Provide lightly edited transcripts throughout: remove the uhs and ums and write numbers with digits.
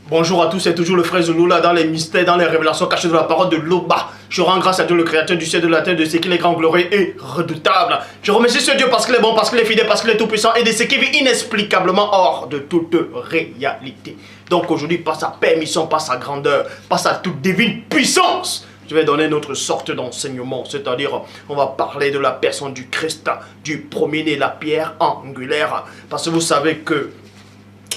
Bonjour à tous, c'est toujours le frère Zouloula dans les mystères, dans les révélations cachées de la parole de l'Oba. Je rends grâce à Dieu, le créateur du ciel et de la terre, de ce qu'il est grand, glorieux et redoutable. Je remercie ce Dieu parce qu'il est bon, parce qu'il est fidèle, parce qu'il est tout puissant et de ce qui vit inexplicablement hors de toute réalité. Donc aujourd'hui, par sa permission, par sa grandeur, par sa toute divine puissance, je vais donner notre sorte d'enseignement, c'est-à-dire on va parler de la personne du Christ, du premier-né, la pierre angulaire. Parce que vous savez que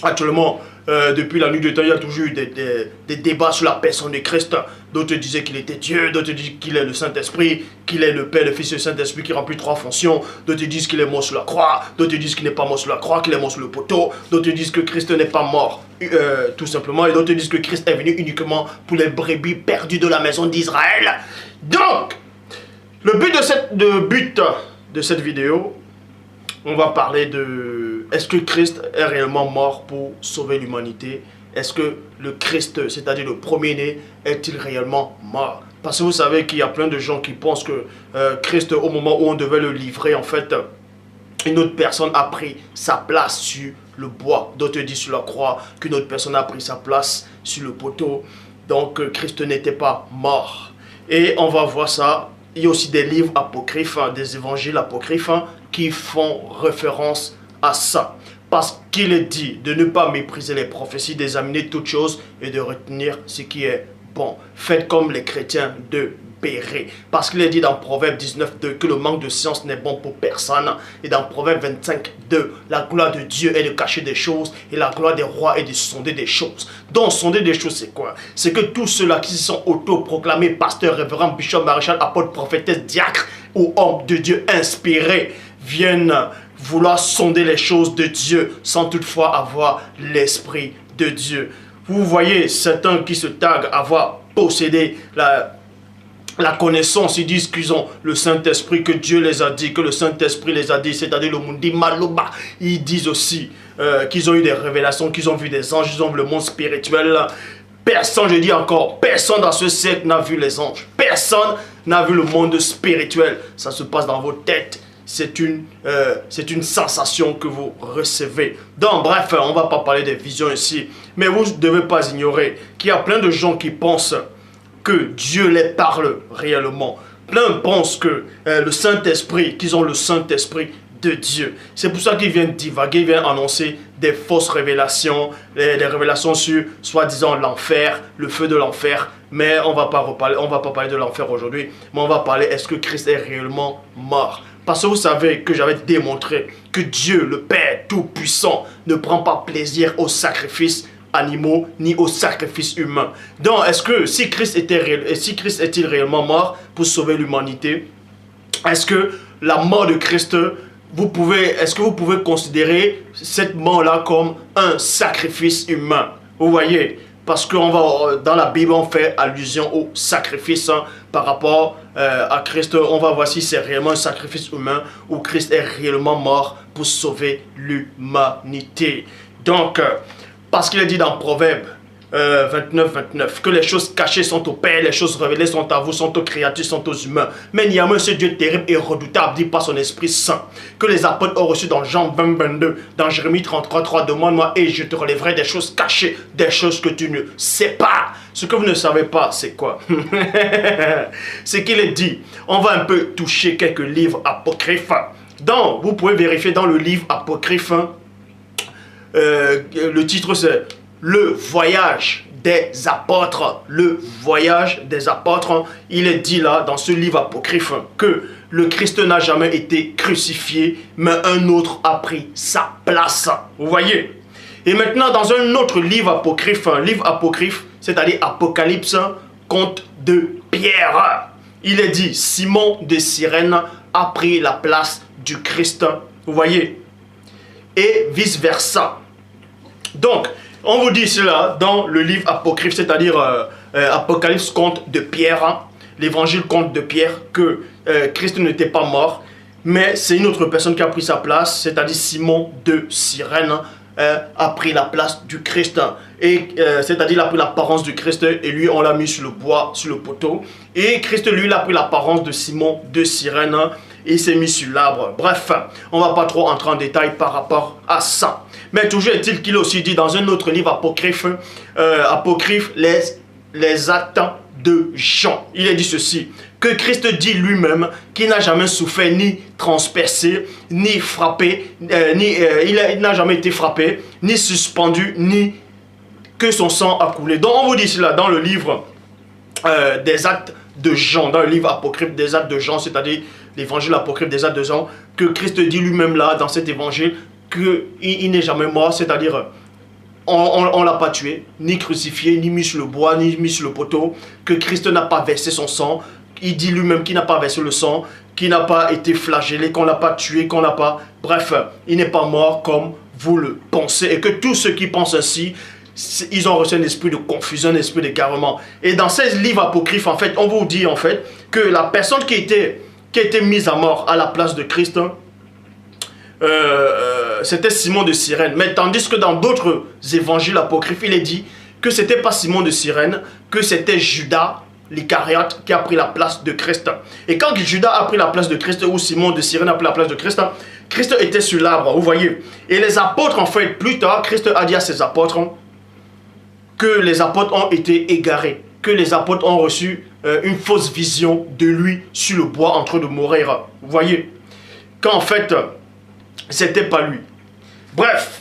actuellement, depuis la nuit de temps, il y a toujours eu des débats sur la personne de Christ. D'autres disaient qu'il était Dieu, d'autres disent qu'il est le Saint-Esprit, qu'il est le Père, le Fils et le Saint-Esprit qui remplit trois fonctions. D'autres disent qu'il est mort sur la croix, d'autres disent qu'il n'est pas mort sur la croix, qu'il est mort sur le poteau. D'autres disent que Christ n'est pas mort, tout simplement. Et d'autres disent que Christ est venu uniquement pour les brebis perdues de la maison d'Israël. Donc, le but de cette vidéo, on va parler de... Est-ce que Christ est réellement mort pour sauver l'humanité? Est-ce que le Christ, c'est-à-dire le premier-né, est-il réellement mort? Parce que vous savez qu'il y a plein de gens qui pensent que Christ, au moment où on devait le livrer, en fait, une autre personne a pris sa place sur le bois. D'autres disent sur la croix qu'une autre personne a pris sa place sur le poteau. Donc Christ n'était pas mort. Et on va voir ça. Il y a aussi des livres apocryphes, des évangiles apocryphes qui font référence à ça. Parce qu'il est dit de ne pas mépriser les prophéties, d'examiner toutes choses et de retenir ce qui est bon. Faites comme les chrétiens de Béret. Parce qu'il est dit dans Proverbe 19:2 que le manque de science n'est bon pour personne. Et dans Proverbe 25:2, la gloire de Dieu est de cacher des choses et la gloire des rois est de sonder des choses. Donc sonder des choses, c'est quoi? C'est que tous ceux-là qui se sont auto-proclamés pasteurs, révérends, bishop, maréchal, apôtres, prophétesses, diacres ou hommes de Dieu inspirés viennent vouloir sonder les choses de Dieu sans toutefois avoir l'Esprit de Dieu. Vous voyez certains qui se taguent avoir possédé la connaissance, ils disent qu'ils ont le Saint-Esprit, que Dieu les a dit, que le Saint-Esprit les a dit, c'est-à-dire le Mundi Maloba. Ils disent aussi qu'ils ont eu des révélations, qu'ils ont vu des anges, ils ont vu le monde spirituel. Personne, je dis encore, personne dans ce siècle n'a vu les anges. Personne n'a vu le monde spirituel. Ça se passe dans vos têtes. C'est une sensation que vous recevez. Donc bref, on ne va pas parler des visions ici. Mais vous ne devez pas ignorer qu'il y a plein de gens qui pensent que Dieu les parle réellement. Plein pensent que le Saint-Esprit, qu'ils ont le Saint-Esprit de Dieu. C'est pour ça qu'ils viennent divaguer, ils viennent annoncer des fausses révélations, des révélations sur soi-disant l'enfer, le feu de l'enfer. Mais on va pas parler de l'enfer aujourd'hui, mais on va parler est-ce que Christ est réellement mort? Parce que vous savez que j'avais démontré que Dieu, le Père Tout-Puissant, ne prend pas plaisir aux sacrifices animaux ni aux sacrifices humains. Donc, est-ce que si Christ est-il réellement mort pour sauver l'humanité? Est-ce que la mort de Christ, est-ce que vous pouvez considérer cette mort-là comme un sacrifice humain? Vous voyez? Parce que dans la Bible, on fait allusion au sacrifice par rapport à Christ. On va voir si c'est réellement un sacrifice humain ou Christ est réellement mort pour sauver l'humanité. Donc, parce qu'il est dit dans Proverbe 29:29 que les choses cachées sont au Père, les choses révélées sont à vous, sont aux créatures, sont aux humains. Mais néanmoins, ce Dieu terrible et redoutable dit par son Esprit Saint que les apôtres ont reçu dans Jean 20:22, dans Jérémie 33:3, demande-moi et je te relèverai des choses cachées, des choses que tu ne sais pas. Ce que vous ne savez pas, c'est quoi? C'est qu'il est dit, on va un peu toucher quelques livres apocryphes. Donc, vous pouvez vérifier dans le livre apocryphe, le titre c'est Le voyage des apôtres. Le voyage des apôtres. Il est dit là, dans ce livre apocryphe, que le Christ n'a jamais été crucifié, mais un autre a pris sa place. Vous voyez? Et maintenant, dans un autre livre apocryphe, c'est-à-dire Apocalypse, conte de Pierre, il est dit, Simon de Cyrène a pris la place du Christ. Vous voyez? Et vice-versa. Donc, on vous dit cela dans le livre apocryphe, c'est-à-dire Apocalypse conte de Pierre, l'évangile conte de Pierre, que Christ n'était pas mort, mais c'est une autre personne qui a pris sa place, c'est-à-dire Simon de Cyrène a pris la place du Christ. Et c'est-à-dire il a pris l'apparence du Christ et lui on l'a mis sur le bois, sur le poteau. Et Christ lui il a pris l'apparence de Simon de Cyrène et il s'est mis sur l'arbre. Bref, on ne va pas trop entrer en détail par rapport à ça. Mais toujours est-il qu'il a aussi dit dans un autre livre apocryphe, les actes de Jean. Il a dit ceci, que Christ dit lui-même qu'il n'a jamais souffert ni transpercé, ni frappé, il n'a jamais été frappé, ni suspendu, ni que son sang a coulé. Donc on vous dit cela dans le livre des actes de Jean, dans le livre apocryphe des actes de Jean, c'est-à-dire l'évangile apocryphe des actes de Jean, que Christ dit lui-même là, dans cet évangile, qu'il n'est jamais mort, c'est-à-dire on ne l'a pas tué, ni crucifié, ni mis sur le bois, ni mis sur le poteau, que Christ n'a pas versé son sang. Il dit lui-même qu'il n'a pas versé le sang, qu'il n'a pas été flagellé, qu'on ne l'a pas tué, qu'on n'a pas... Bref, il n'est pas mort comme vous le pensez. Et que tous ceux qui pensent ainsi, ils ont reçu un esprit de confusion, un esprit d'égarement. Et dans ces livres apocryphes, en fait, on vous dit en fait que la personne qui a été mise à mort à la place de Christ, c'était Simon de Cyrène. Mais tandis que dans d'autres évangiles apocryphes, il est dit que ce n'était pas Simon de Cyrène, que c'était Judas l'Icariote qui a pris la place de Christ. Et quand Judas a pris la place de Christ, ou Simon de Cyrène a pris la place de Christ, Christ était sur l'arbre, vous voyez. Et les apôtres, en fait, plus tard, Christ a dit à ses apôtres que les apôtres ont été égarés, que les apôtres ont reçu une fausse vision de lui sur le bois en train de mourir. Vous voyez, qu'en fait, c'était pas lui. Bref,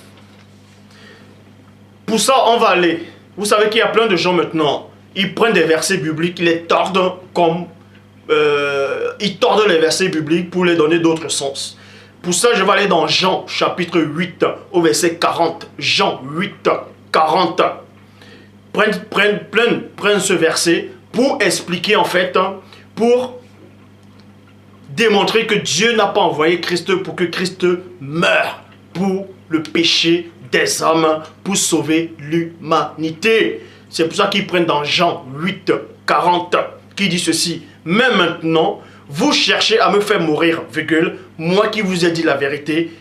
pour ça, on va aller. Vous savez qu'il y a plein de gens maintenant, ils prennent des versets bibliques, ils les tordent comme... ils tordent les versets bibliques pour les donner d'autres sens. Pour ça, je vais aller dans Jean, chapitre 8, au verset 40. Jean 8, 40. Prennent ce verset pour expliquer, en fait, pour démontrer que Dieu n'a pas envoyé Christ pour que Christ meure pour le péché des hommes, pour sauver l'humanité. C'est pour ça qu'ils prennent dans Jean 8, 40, qui dit ceci. Mais maintenant, vous cherchez à me faire mourir, virgule, moi qui vous ai dit la vérité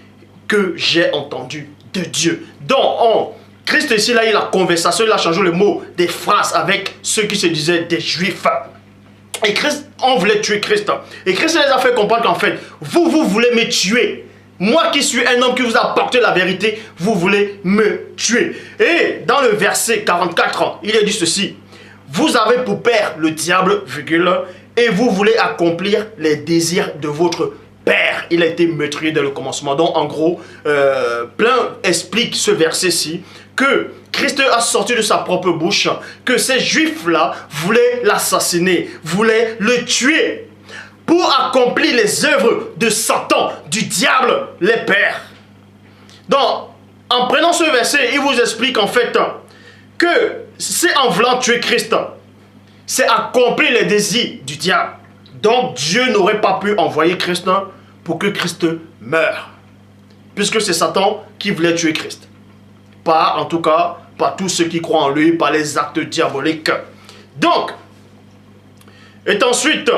que j'ai entendue de Dieu. Donc, Christ ici, là, il a conversation, il a changé le mot des phrases avec ceux qui se disaient des Juifs. Et Christ, on voulait tuer Christ. Et Christ les a fait comprendre qu'en fait, vous voulez me tuer. Moi qui suis un homme qui vous a apporté la vérité, vous voulez me tuer. Et dans le verset 44, il est dit ceci. Vous avez pour père le diable, virgule, et vous voulez accomplir les désirs de votre père. Il a été meurtrier dès le commencement. Donc en gros, plein explique ce verset-ci que Christ a sorti de sa propre bouche que ces juifs-là voulaient l'assassiner, voulaient le tuer pour accomplir les œuvres de Satan, du diable, les pères. Donc, en prenant ce verset, il vous explique en fait que c'est en voulant tuer Christ, c'est accomplir les désirs du diable. Donc, Dieu n'aurait pas pu envoyer Christ pour que Christ meure. Puisque c'est Satan qui voulait tuer Christ. Pas, en tout cas, pas tous ceux qui croient en lui, pas les actes diaboliques. Donc, et ensuite,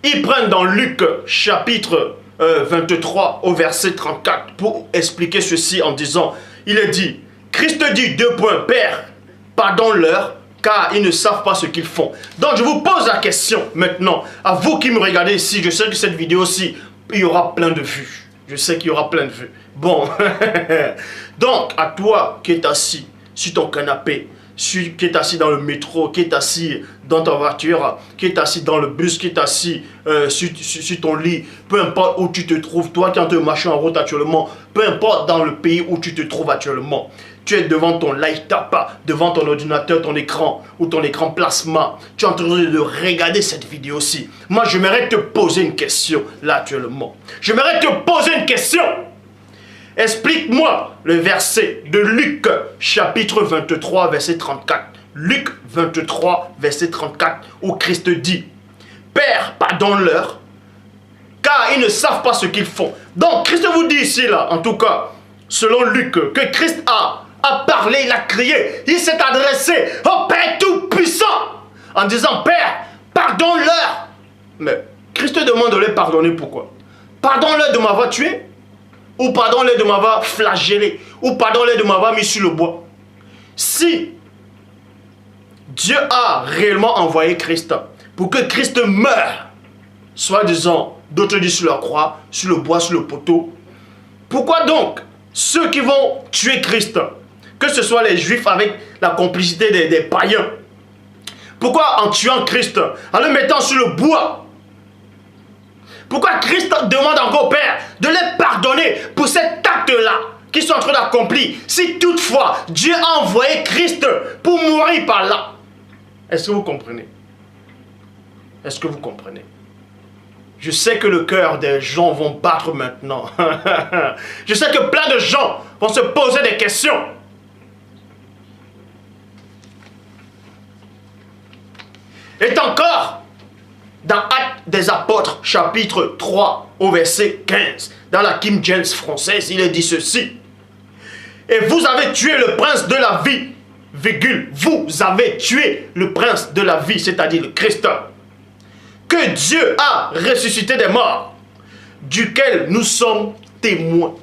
ils prennent dans Luc chapitre 23 au verset 34 pour expliquer ceci en disant, il est dit, Christ dit, Père, pardonne-leur, car ils ne savent pas ce qu'ils font. Donc je vous pose la question maintenant, à vous qui me regardez ici, je sais que cette vidéo-ci, il y aura plein de vues. Je sais qu'il y aura plein de vues. Bon, donc à toi qui es assis sur ton canapé, qui est assis dans le métro, qui est assis dans ta voiture, qui est assis dans le bus, qui est assis sur ton lit, peu importe où tu te trouves, toi qui es en train de marcher en route actuellement, peu importe dans le pays où tu te trouves actuellement, tu es devant ton light-up, devant ton ordinateur, ton écran ou ton écran plasma, tu es en train de regarder cette vidéo-ci. Moi, j'aimerais te poser une question là actuellement. J'aimerais te poser une question. Explique-moi le verset de Luc, chapitre 23, verset 34. Luc 23, verset 34, où Christ dit, Père, pardonne-leur, car ils ne savent pas ce qu'ils font. Donc, Christ vous dit ici, là, en tout cas, selon Luc, que Christ a parlé, il a crié, il s'est adressé au Père Tout-Puissant, en disant, Père, pardonne-leur. Mais Christ demande de les pardonner pourquoi? Pardonne-leur de m'avoir tué? Ou pardonne-les de m'avoir flagellé, ou pardonne-les de m'avoir mis sur le bois. Si Dieu a réellement envoyé Christ pour que Christ meure, soi-disant, d'autres disent sur la croix, sur le bois, sur le poteau, pourquoi donc ceux qui vont tuer Christ, que ce soit les Juifs avec la complicité des païens, pourquoi en tuant Christ, en le mettant sur le bois, pourquoi Christ demande encore au Père de les pardonner pour cet acte-là qu'ils sont en train d'accomplir, si toutefois Dieu a envoyé Christ pour mourir par là? Est-ce que vous comprenez? Est-ce que vous comprenez? Je sais que le cœur des gens vont battre maintenant. Je sais que plein de gens vont se poser des questions. Et encore, dans Actes des Apôtres, chapitre 3, au verset 15, dans la King James française, il est dit ceci. Et vous avez tué le prince de la vie, virgule, vous avez tué le prince de la vie, c'est-à-dire le Christ, que Dieu a ressuscité des morts, duquel nous sommes témoins.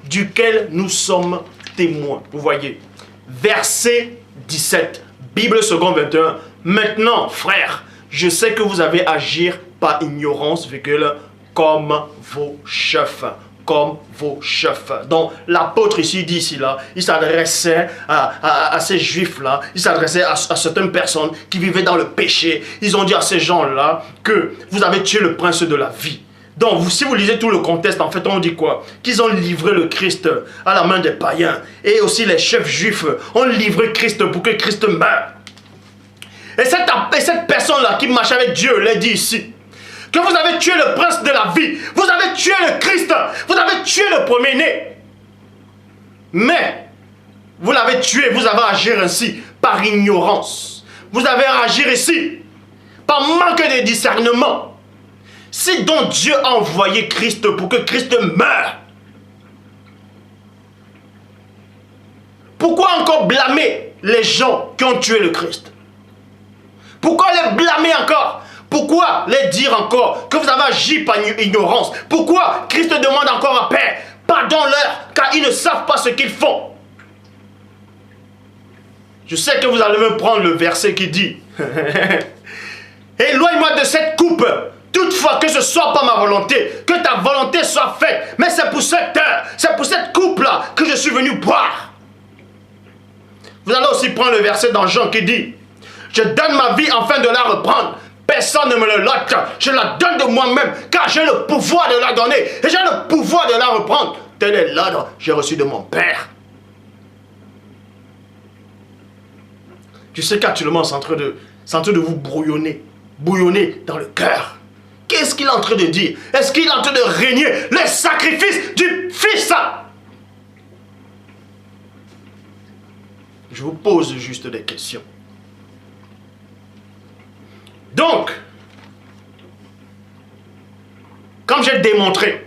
Duquel nous sommes témoins. Vous voyez, verset 17, Bible seconde 21. Maintenant, frères, je sais que vous avez agi par ignorance, virgule, comme vos chefs. Comme vos chefs. Donc, l'apôtre ici dit ici, là, il s'adressait à ces juifs-là, il s'adressait à certaines personnes qui vivaient dans le péché. Ils ont dit à ces gens-là que vous avez tué le prince de la vie. Donc, si vous lisez tout le contexte, en fait, on dit quoi? Qu'ils ont livré le Christ à la main des païens. Et aussi les chefs juifs ont livré Christ pour que Christ meure. Et cette personne-là qui marche avec Dieu, l'a dit ici, que vous avez tué le prince de la vie, vous avez tué le Christ, vous avez tué le premier-né. Mais, vous l'avez tué, vous avez agi ainsi par ignorance. Vous avez agi ici par manque de discernement. Si donc Dieu a envoyé Christ pour que Christ meure, pourquoi encore blâmer les gens qui ont tué le Christ? Pourquoi les blâmer encore? Pourquoi les dire encore que vous avez agi par ignorance? Pourquoi Christ demande encore à Père, pardonne-leur, car ils ne savent pas ce qu'ils font? Je sais que vous allez me prendre le verset qui dit éloigne-moi de cette coupe, toutefois que ce ne soit pas ma volonté, que ta volonté soit faite. Mais c'est pour cette heure, c'est pour cette coupe-là que je suis venu boire. Vous allez aussi prendre le verset dans Jean qui dit je donne ma vie afin de la reprendre. Personne ne me le lote. Je la donne de moi-même, car j'ai le pouvoir de la donner. Et j'ai le pouvoir de la reprendre. Tel est l'ordre que j'ai reçu de mon Père. Je sais qu'actuellement, c'est en train de vous bouillonner dans le cœur. Qu'est-ce qu'il est en train de dire? Est-ce qu'il est en train de régner le sacrifice du Fils? Je vous pose juste des questions. Donc, comme j'ai démontré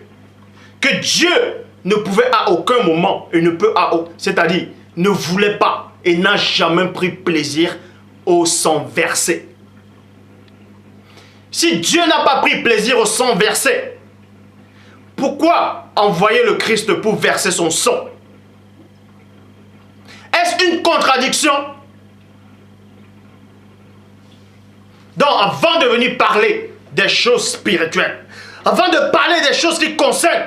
que Dieu ne pouvait à aucun moment et ne peut c'est-à-dire ne voulait pas et n'a jamais pris plaisir au sang versé. Si Dieu n'a pas pris plaisir au sang versé, pourquoi envoyer le Christ pour verser son sang? Est-ce une contradiction? Donc, avant de venir parler des choses spirituelles, avant de parler des choses qui concernent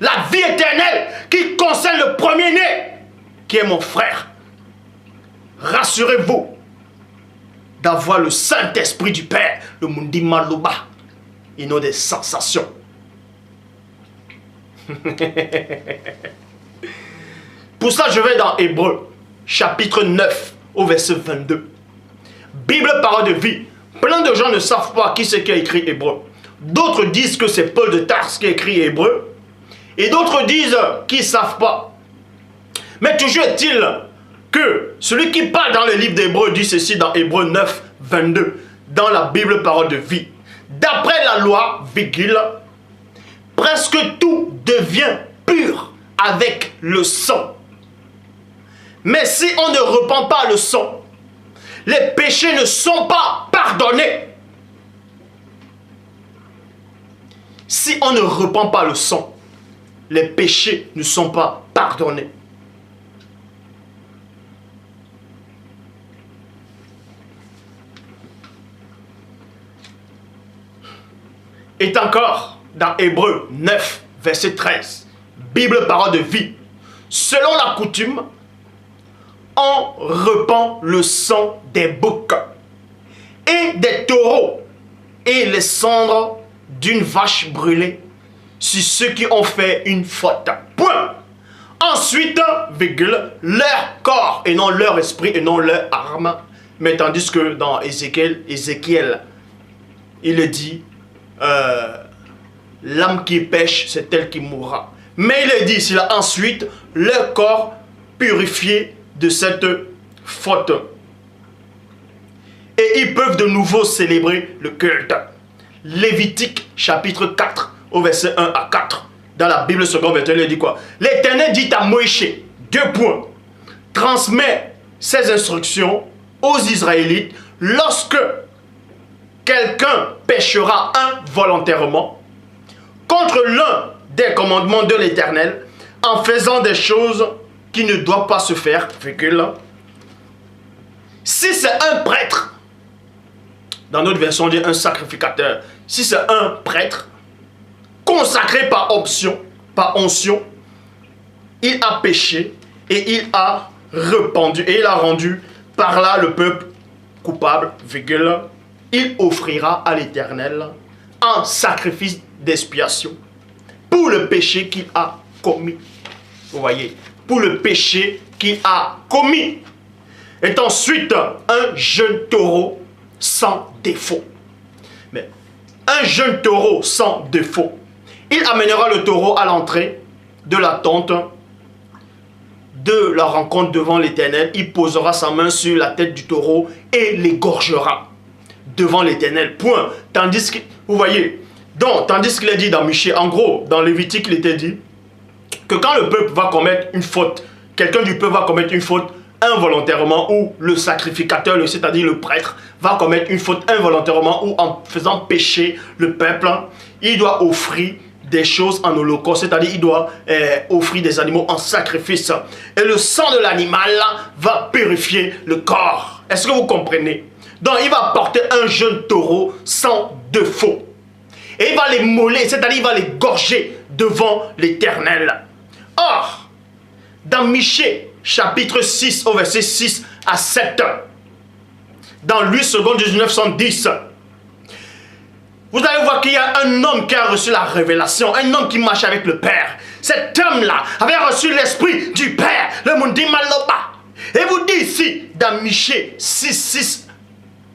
la vie éternelle, qui concernent le premier-né, qui est mon frère, rassurez-vous d'avoir le Saint-Esprit du Père, le Mundi Malouba, et non des sensations. Pour ça, je vais dans Hébreux, chapitre 9, au verset 22. Bible, parole de vie. Plein de gens ne savent pas qui c'est qui a écrit Hébreu. D'autres disent que c'est Paul de Tarse qui a écrit Hébreu. Et d'autres disent qu'ils ne savent pas. Mais toujours est-il que celui qui parle dans le livre d'Hébreu dit ceci dans Hébreux 9, 22, dans la Bible parole de vie. D'après la loi, virgule, presque tout devient pur avec le sang. Mais si on ne repent pas le sang, les péchés ne sont pas pardonnés. Si on ne repent pas le sang, les péchés ne sont pas pardonnés. Et encore, dans Hébreux 9, verset 13, Bible parole de vie. selon la coutume, on repent le sang des boucs et des taureaux et les cendres d'une vache brûlée sur ceux qui ont fait une faute. Point. Ensuite, virgule, leur corps et non leur esprit et non leur âme. Mais tandis que dans Ézéchiel, il dit, l'âme qui pêche, c'est elle qui mourra. Mais il dit ici, là, ensuite, leur corps purifié de cette faute. Et ils peuvent de nouveau célébrer le culte. Lévitique chapitre 4 au verset 1 à 4. Dans la Bible seconde version, il dit quoi? L'Éternel dit à Moïse, 2 points, transmet ses instructions aux Israélites lorsque quelqu'un péchera involontairement contre l'un des commandements de l'Éternel en faisant des choses qui ne doivent pas se faire, virgule. Si c'est un prêtre, dans notre version on dit un sacrificateur, si c'est un prêtre consacré par onction, il a péché et il a répandu et il a rendu par là le peuple coupable, virgule, il offrira à l'Éternel un sacrifice d'expiation pour le péché qu'il a commis. Vous voyez, pour le péché qu'il a commis. Et ensuite, un jeune taureau sans défaut. Mais un jeune taureau sans défaut. Il amènera le taureau à l'entrée de la tente de la rencontre devant l'Éternel. Il posera sa main sur la tête du taureau et l'égorgera devant l'Éternel. Point. Tandis que, vous voyez, donc, tandis qu'il est dit dans Michée, en gros, dans Lévitique, il était dit que quand le peuple va commettre une faute, quelqu'un du peuple va commettre une faute involontairement, ou le sacrificateur, c'est-à-dire le prêtre, va commettre une faute involontairement, ou en faisant pécher le peuple, il doit offrir des choses en holocauste, c'est-à-dire il doit offrir des animaux en sacrifice. Et le sang de l'animal va purifier le corps. Est-ce que vous comprenez? Donc il va porter un jeune taureau sans défaut. Et il va les moller, c'est-à-dire il va les gorger devant l'Éternel. Or, dans Michée, chapitre 6, au verset 6 à 7, dans Louis II 1910, vous allez voir qu'il y a un homme qui a reçu la révélation, un homme qui marche avec le Père. Cet homme-là avait reçu l'esprit du Père, le Mundi Maloba. Et vous dit ici, dans Michée 6, 6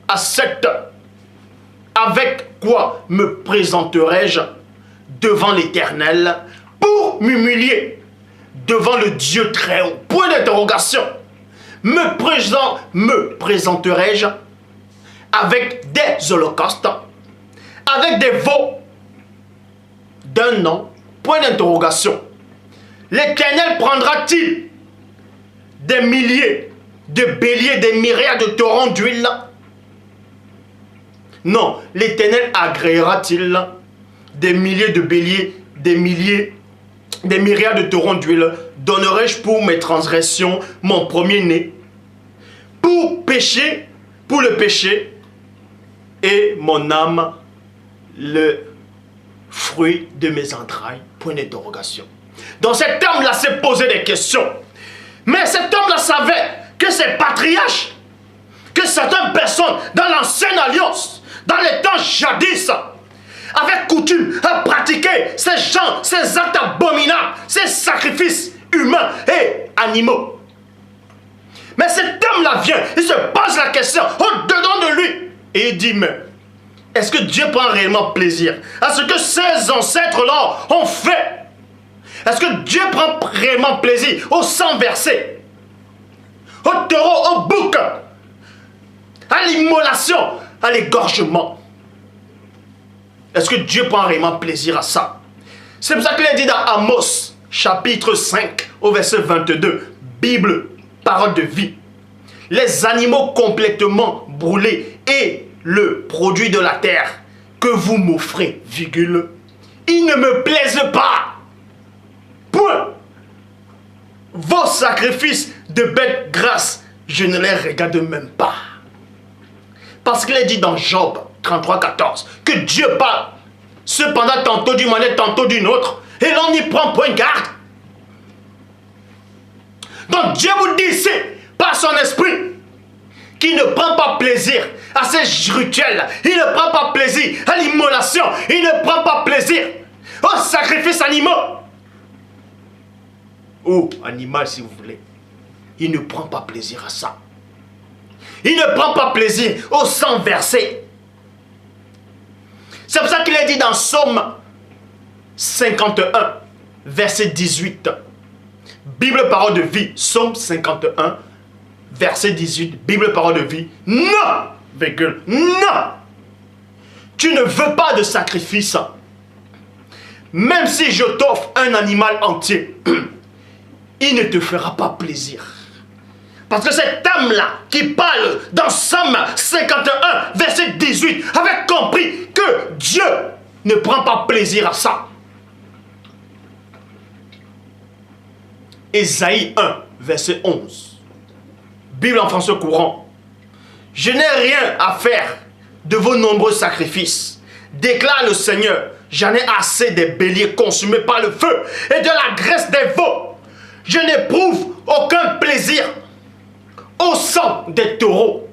à 7, avec quoi me présenterai-je devant l'Éternel pour m'humilier devant le Dieu très haut? Point d'interrogation. Me présenterai-je avec des holocaustes, avec des veaux d'un an? Point d'interrogation. L'Éternel prendra-t-il des milliers de béliers, des myriades de torrents d'huile? Non. L'Éternel agréera-t-il des milliers de béliers, des myriades de torrents d'huile? Donnerai-je pour mes transgressions mon premier-né, pour le péché, et mon âme le fruit de mes entrailles? Point d'interrogation. Donc cet homme-là s'est posé des questions. Mais cet homme-là savait que ces patriarches, que certaines personnes dans l'ancienne alliance, dans les temps jadis, avaient coutume à pratiquer ces actes abominables, ces sacrifices humains et animaux. Mais cet homme-là vient, il se pose la question au-dedans de lui. Et il dit, mais est-ce que Dieu prend réellement plaisir à ce que ses ancêtres-là ont fait? Est-ce que Dieu prend réellement plaisir au sang versé, au taureau, au bouc, à l'immolation, à l'égorgement? Est-ce que Dieu prend réellement plaisir à ça? C'est pour ça qu'il est dit dans Amos, chapitre 5, au verset 22, Bible, parole de vie. Les animaux complètement brûlés et le produit de la terre que vous m'offrez, virgule, ils ne me plaisent pas. Point. Vos sacrifices de bêtes grasses, je ne les regarde même pas. Parce qu'il est dit dans Job 33, 14, que Dieu parle, cependant tantôt d'une manière, tantôt d'une autre, et l'on n'y prend point garde. Donc Dieu vous dit ici, par son esprit, qu'il ne prend pas plaisir à ces rituels, il ne prend pas plaisir à l'immolation, il ne prend pas plaisir aux sacrifices animaux. Ou animal si vous voulez. Il ne prend pas plaisir à ça. Il ne prend pas plaisir au sang versé. C'est pour ça qu'il est dit dans Psaume 51, verset 18. Bible parole de vie, Psaume 51, verset 18, Bible parole de vie. Non, virgule, non. Tu ne veux pas de sacrifice. Même si je t'offre un animal entier, il ne te fera pas plaisir. Parce que cette âme-là qui parle dans Psaume 51, verset 18, avait compris que Dieu ne prend pas plaisir à ça. Ésaïe 1, verset 11. Bible en français courant. Je n'ai rien à faire de vos nombreux sacrifices, déclare le Seigneur. J'en ai assez des béliers consumés par le feu et de la graisse des veaux. Je n'éprouve aucun plaisir au sang des taureaux,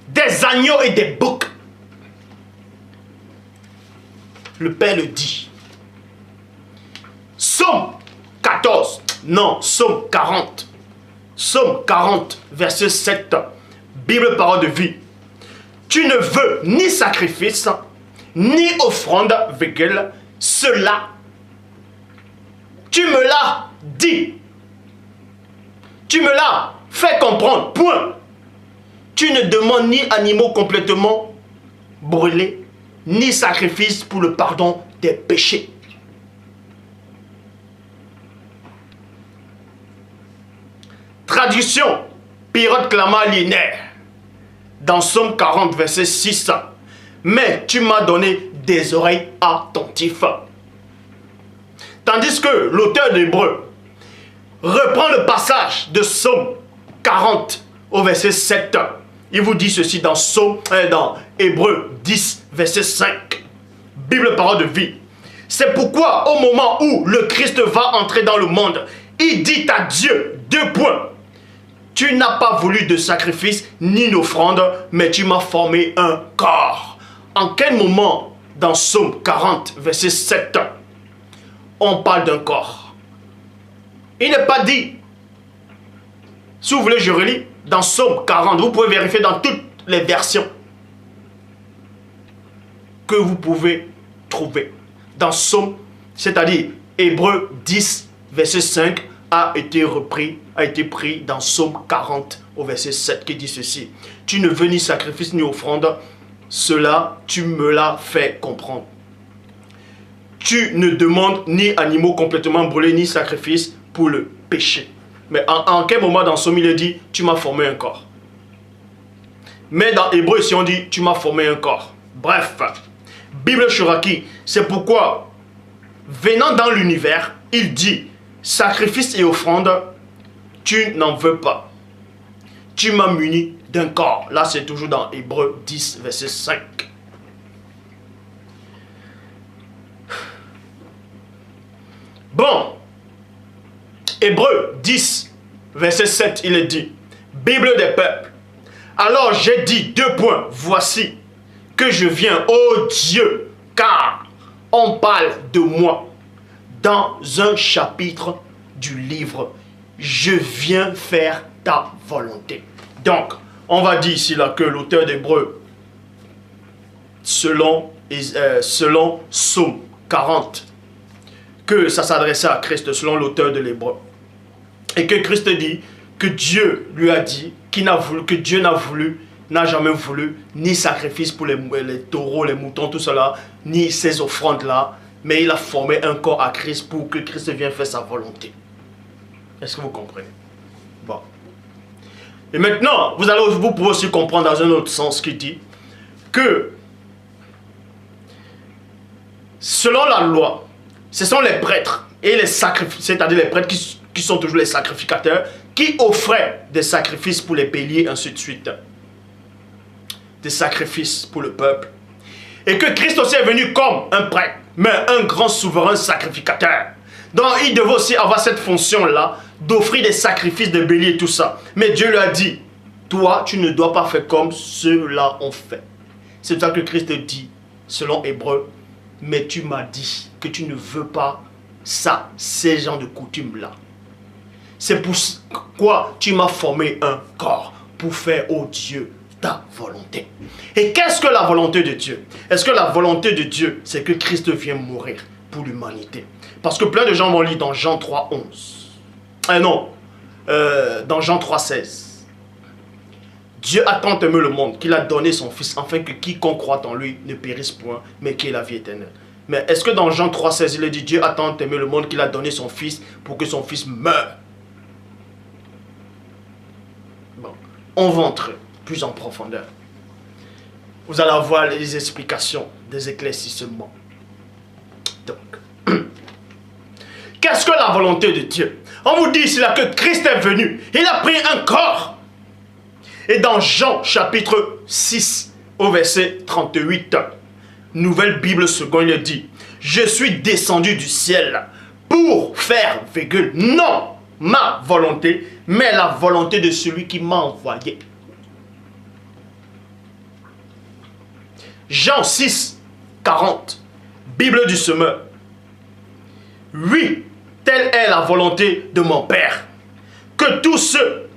des agneaux et des boucs. Le Père le dit. Psaume 14, non, Psaume 40. Psaume 40, verset 7. Bible parole de vie. Tu ne veux ni sacrifice, ni offrande, virgule, cela. Tu me l'as dit. Tu me l'as fait comprendre, point. Tu ne demandes ni animaux complètement brûlés, ni sacrifice pour le pardon des péchés. Traduction, Période Clama linéaire, dans Psaume 40, verset 6. Mais tu m'as donné des oreilles attentives. Tandis que l'auteur d'Hébreu reprend le passage de Psaume 40 au verset 7. Il vous dit ceci dans Hébreu 10, verset 5. Bible parole de vie. C'est pourquoi au moment où le Christ va entrer dans le monde, il dit à Dieu, 2 points. Tu n'as pas voulu de sacrifice ni d'offrande, mais tu m'as formé un corps. En quel moment dans Psaume 40, verset 7, on parle d'un corps? Il n'est pas dit. Si vous voulez, je relis dans Psaume 40. Vous pouvez vérifier dans toutes les versions que vous pouvez trouver. Dans Psaume, c'est-à-dire Hébreu 10, verset 5, a été pris dans Psaume 40 au verset 7 qui dit ceci. Tu ne veux ni sacrifice ni offrande, cela tu me l'as fait comprendre. Tu ne demandes ni animaux complètement brûlés, ni sacrifice pour le péché. Mais en quel moment dans Psaume il dit, tu m'as formé un corps? Mais dans Hébreu ici on dit, tu m'as formé un corps. Bref, Bible Shoraki, c'est pourquoi, venant dans l'univers, il dit, sacrifice et offrande, tu n'en veux pas. Tu m'as muni d'un corps. Là c'est toujours dans Hébreu 10, verset 5. Bon, Hébreux 10, verset 7, il est dit, Bible des peuples. Alors j'ai dit 2 points, voici que je viens, ô Dieu, car on parle de moi dans un chapitre du livre. Je viens faire ta volonté. Donc, on va dire ici là que l'auteur d'Hébreux, selon Psaume 40, que ça s'adressait à Christ selon l'auteur de l'Hébreu. Et que Christ dit que Dieu lui a dit que Dieu n'a jamais voulu ni sacrifice pour les taureaux, les moutons, tout cela, ni ces offrandes-là, mais il a formé un corps à Christ pour que Christ vienne faire sa volonté. Est-ce que vous comprenez? Bon. Et maintenant, vous pouvez aussi comprendre dans un autre sens qui dit que selon la loi, ce sont les prêtres et les sacrificateurs, c'est-à-dire les prêtres qui sont toujours les sacrificateurs, qui offraient des sacrifices pour les béliers, ainsi de suite. Des sacrifices pour le peuple. Et que Christ aussi est venu comme un prêtre, mais un grand souverain sacrificateur. Donc il devait aussi avoir cette fonction-là d'offrir des sacrifices de béliers et tout ça. Mais Dieu lui a dit, toi, tu ne dois pas faire comme ceux-là ont fait. C'est ça que Christ dit, selon Hébreu. Mais tu m'as dit que tu ne veux pas ça, ces gens de coutumes-là. C'est pourquoi tu m'as formé un corps pour faire, oh Dieu, ta volonté. Et qu'est-ce que la volonté de Dieu? Est-ce que la volonté de Dieu, c'est que Christ vienne mourir pour l'humanité? Parce que plein de gens vont lire dans Jean 3,11. Dans Jean 3,16. Dieu a tant aimé le monde qu'il a donné son Fils, afin que quiconque croit en lui ne périsse point, mais qu'il ait la vie éternelle. Mais est-ce que dans Jean 3,16, il est dit, Dieu a tant aimé le monde qu'il a donné son Fils pour que son Fils meure? Bon, on va entrer plus en profondeur. Vous allez avoir les explications des éclaircissements. Donc, qu'est-ce que la volonté de Dieu? On vous dit ici là que Christ est venu. Il a pris un corps. Et dans Jean chapitre 6 au verset 38, Nouvelle Bible seconde, il dit, je suis descendu du ciel pour faire, non ma volonté, mais la volonté de celui qui m'a envoyé. Jean 6, 40, Bible du semeur. Oui, telle est la volonté de mon Père, que tous ceux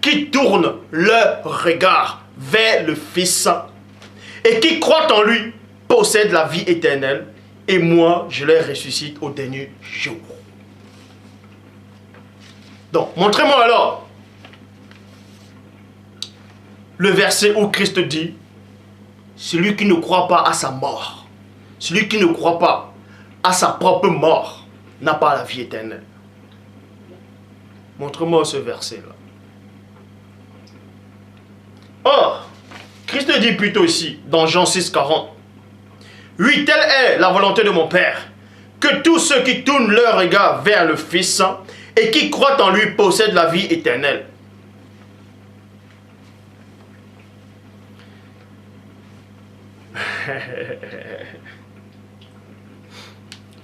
qui tournent leur regard vers le Fils et qui croient en lui possèdent la vie éternelle, et moi je les ressuscite au dernier jour. Donc, montrez-moi alors le verset où Christ dit, celui qui ne croit pas à sa mort, celui qui ne croit pas à sa propre mort, n'a pas la vie éternelle. Montre-moi ce verset-là. Or, Christ dit plutôt ici, dans Jean 6, 40, oui, telle est la volonté de mon Père, que tous ceux qui tournent leur regard vers le Fils et qui croient en lui possèdent la vie éternelle.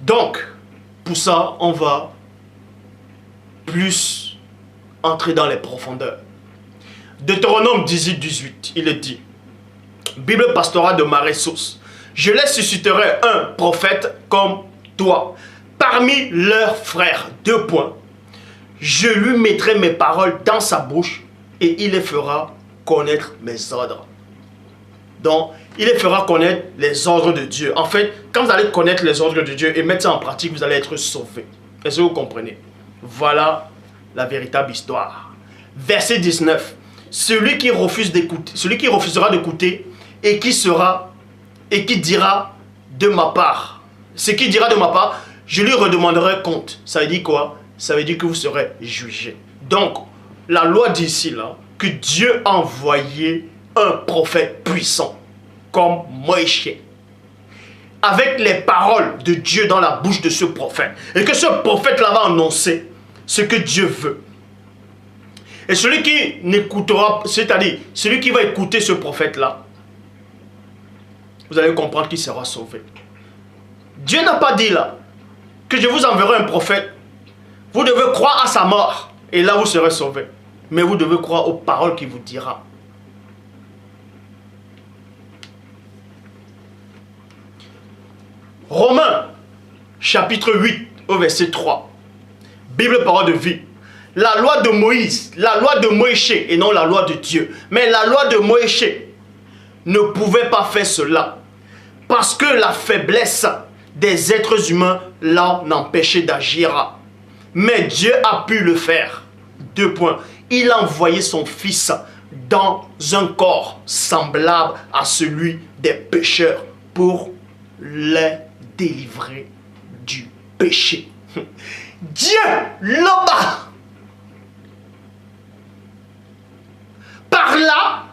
Donc, pour ça, on va plus entrer dans les profondeurs. Deutéronome 18, 18, il est dit, Bible pastorale de ma ressource, je les susciterai un prophète comme toi, parmi leurs frères, 2 points, je lui mettrai mes paroles dans sa bouche et il les fera connaître mes ordres. Donc, il les fera connaître les ordres de Dieu. En fait, quand vous allez connaître les ordres de Dieu et mettre ça en pratique, vous allez être sauvés. Est-ce que vous comprenez? Voilà la véritable histoire. Verset 19. Celui qui refuse d'écouter, celui qui refusera d'écouter et qui dira de ma part, ce qui dira de ma part, je lui redemanderai compte. Ça veut dire quoi? Ça veut dire que vous serez jugé. Donc, la loi dit ici là, que Dieu a envoyé un prophète puissant, comme Moïse, avec les paroles de Dieu dans la bouche de ce prophète. Et que ce prophète-là va annoncer ce que Dieu veut. Et celui qui n'écoutera, c'est-à-dire celui qui va écouter ce prophète-là, vous allez comprendre qu'il sera sauvé. Dieu n'a pas dit là que je vous enverrai un prophète. Vous devez croire à sa mort et là vous serez sauvés. Mais vous devez croire aux paroles qu'il vous dira. Romains, chapitre 8, au verset 3. Bible parole de vie. La loi de Moïse, et non la loi de Dieu. Mais la loi de Moïse ne pouvait pas faire cela. Parce que la faiblesse des êtres humains l'en empêchait d'agir. Mais Dieu a pu le faire. 2 points. Il a envoyé son Fils dans un corps semblable à celui des pécheurs pour les délivrer du péché. Dieu là-bas. Par là,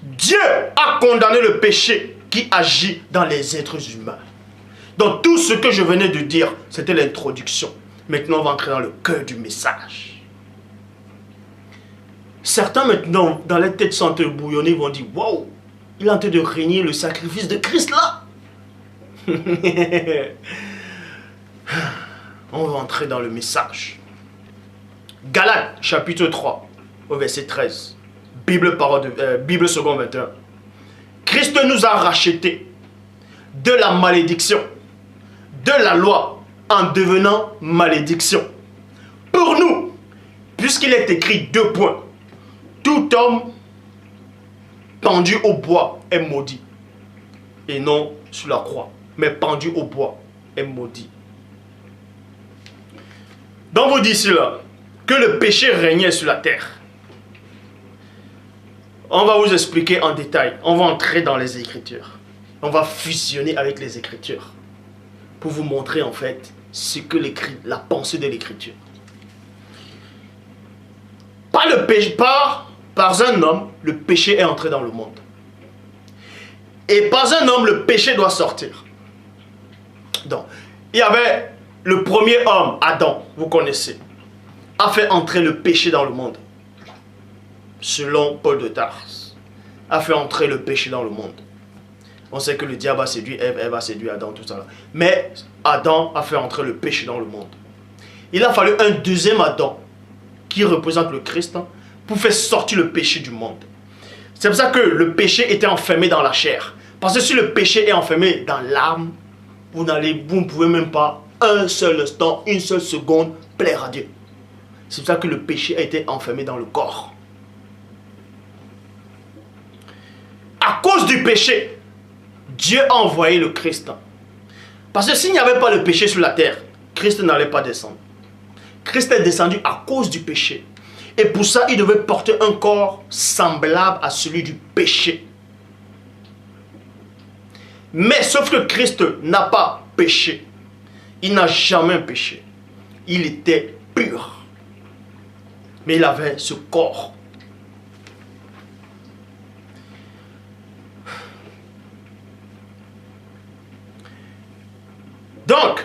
Dieu a condamné le péché qui agit dans les êtres humains. Donc tout ce que je venais de dire, c'était l'introduction. Maintenant, on va entrer dans le cœur du message. Certains maintenant, dans les têtes sont bouillonnées, vont dire, wow, il est en train de régner le sacrifice de Christ là. On va entrer dans le message. Galates chapitre 3, au verset 13. Bible seconde 21. Christ nous a rachetés de la malédiction, de la loi, en devenant malédiction. Pour nous, puisqu'il est écrit 2 points, tout homme pendu au bois est maudit, et non sur la croix, mais pendu au bois est maudit. Donc vous dites cela, que le péché régnait sur la terre. On va vous expliquer en détail, on va entrer dans les Écritures. On va fusionner avec les Écritures pour vous montrer en fait ce que la pensée de l'Écriture. Par un homme, le péché est entré dans le monde. Et par un homme, le péché doit sortir. Donc, il y avait le premier homme, Adam, vous connaissez, a fait entrer le péché dans le monde. Selon Paul de Tarse, a fait entrer le péché dans le monde. On sait que le diable a séduit Ève, Ève a séduit Adam, tout ça. Mais Adam a fait entrer le péché dans le monde. Il a fallu un deuxième Adam, qui représente le Christ, pour faire sortir le péché du monde. C'est pour ça que le péché était enfermé dans la chair. Parce que si le péché est enfermé dans l'âme, vous ne pouvez même pas un seul instant, une seule seconde plaire à Dieu. C'est pour ça que le péché a été enfermé dans le corps. À cause du péché, Dieu a envoyé le Christ. Parce que s'il n'y avait pas le péché sur la terre, Christ n'allait pas descendre. Christ est descendu à cause du péché. Et pour ça, il devait porter un corps semblable à celui du péché. Mais sauf que Christ n'a pas péché. Il n'a jamais péché. Il était pur. Mais il avait ce corps. Donc,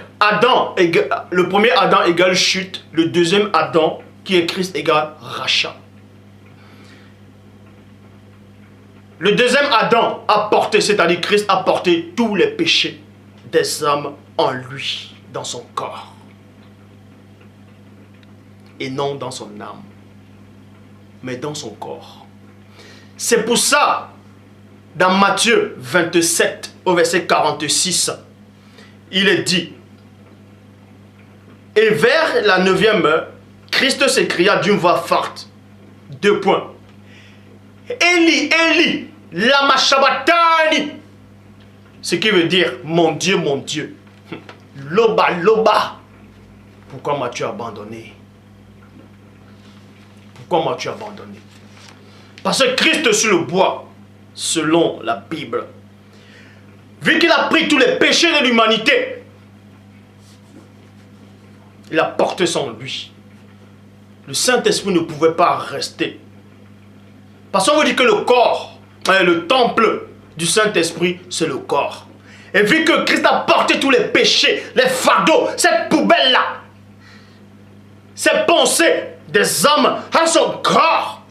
le premier Adam égale chute, le deuxième Adam, qui est Christ, égale rachat. Le deuxième Adam a porté, c'est-à-dire Christ a porté tous les péchés des hommes en lui, dans son corps. Et non dans son âme, mais dans son corps. C'est pour ça, dans Matthieu 27, au verset 46, il est dit, et vers la 9e heure, Christ s'écria d'une voix forte. 2 points. Eli, Eli, lama sabachthani. Ce qui veut dire, mon Dieu, loba, loba. Pourquoi m'as-tu abandonné? Pourquoi m'as-tu abandonné? Parce que Christ sur le bois, selon la Bible, vu qu'il a pris tous les péchés de l'humanité, il a porté son lui. Le Saint-Esprit ne pouvait pas rester. Parce qu'on veut dire que le corps, le temple du Saint-Esprit, c'est le corps. Et vu que Christ a porté tous les péchés, les fardeaux, cette poubelle-là, ces pensées des hommes à son corps,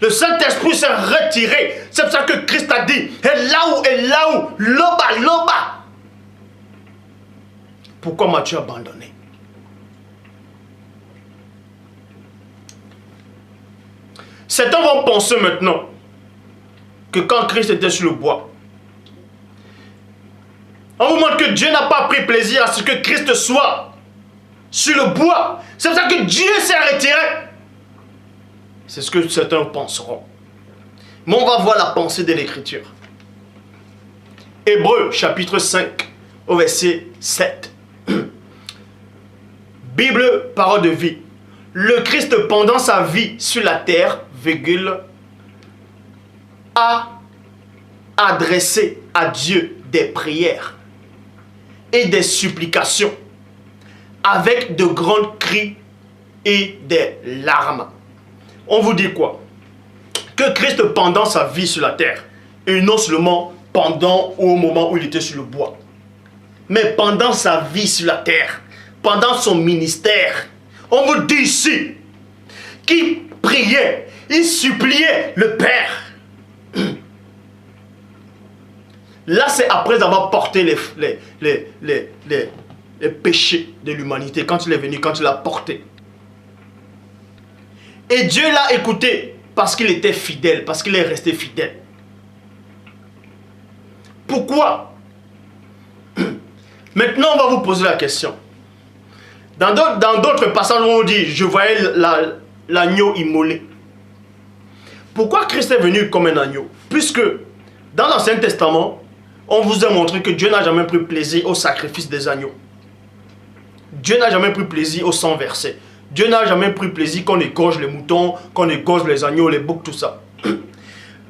le Saint-Esprit s'est retiré. C'est pour ça que Christ a dit, et là où, loba, loba. Pourquoi m'as-tu abandonné? Certains vont penser maintenant que quand Christ était sur le bois, on vous montre que Dieu n'a pas pris plaisir à ce que Christ soit sur le bois. C'est pour ça que Dieu s'est retiré. C'est ce que certains penseront. Mais on va voir la pensée de l'Écriture. Hébreux chapitre 5 au verset 7. Bible, parole de vie. Le Christ pendant sa vie sur la terre, a adressé à Dieu des prières et des supplications avec de grands cris et des larmes. On vous dit quoi? Que Christ pendant sa vie sur la terre, et non seulement pendant ou au moment où il était sur le bois, mais pendant sa vie sur la terre, pendant son ministère, on vous dit ici qu'il priait, il suppliait le Père. Là, c'est après avoir porté les péchés de l'humanité. Quand il est venu, quand il a porté. Et Dieu l'a écouté parce qu'il était fidèle, parce qu'il est resté fidèle. Pourquoi? Maintenant, on va vous poser la question. Dans d'autres passages, on dit, je voyais l'agneau immolé. Pourquoi Christ est venu comme un agneau? Puisque dans l'Ancien Testament, on vous a montré que Dieu n'a jamais pris plaisir au sacrifice des agneaux. Dieu n'a jamais pris plaisir au sang versé. Dieu n'a jamais pris plaisir qu'on égorge les moutons, qu'on égorge les agneaux, les boucs, tout ça.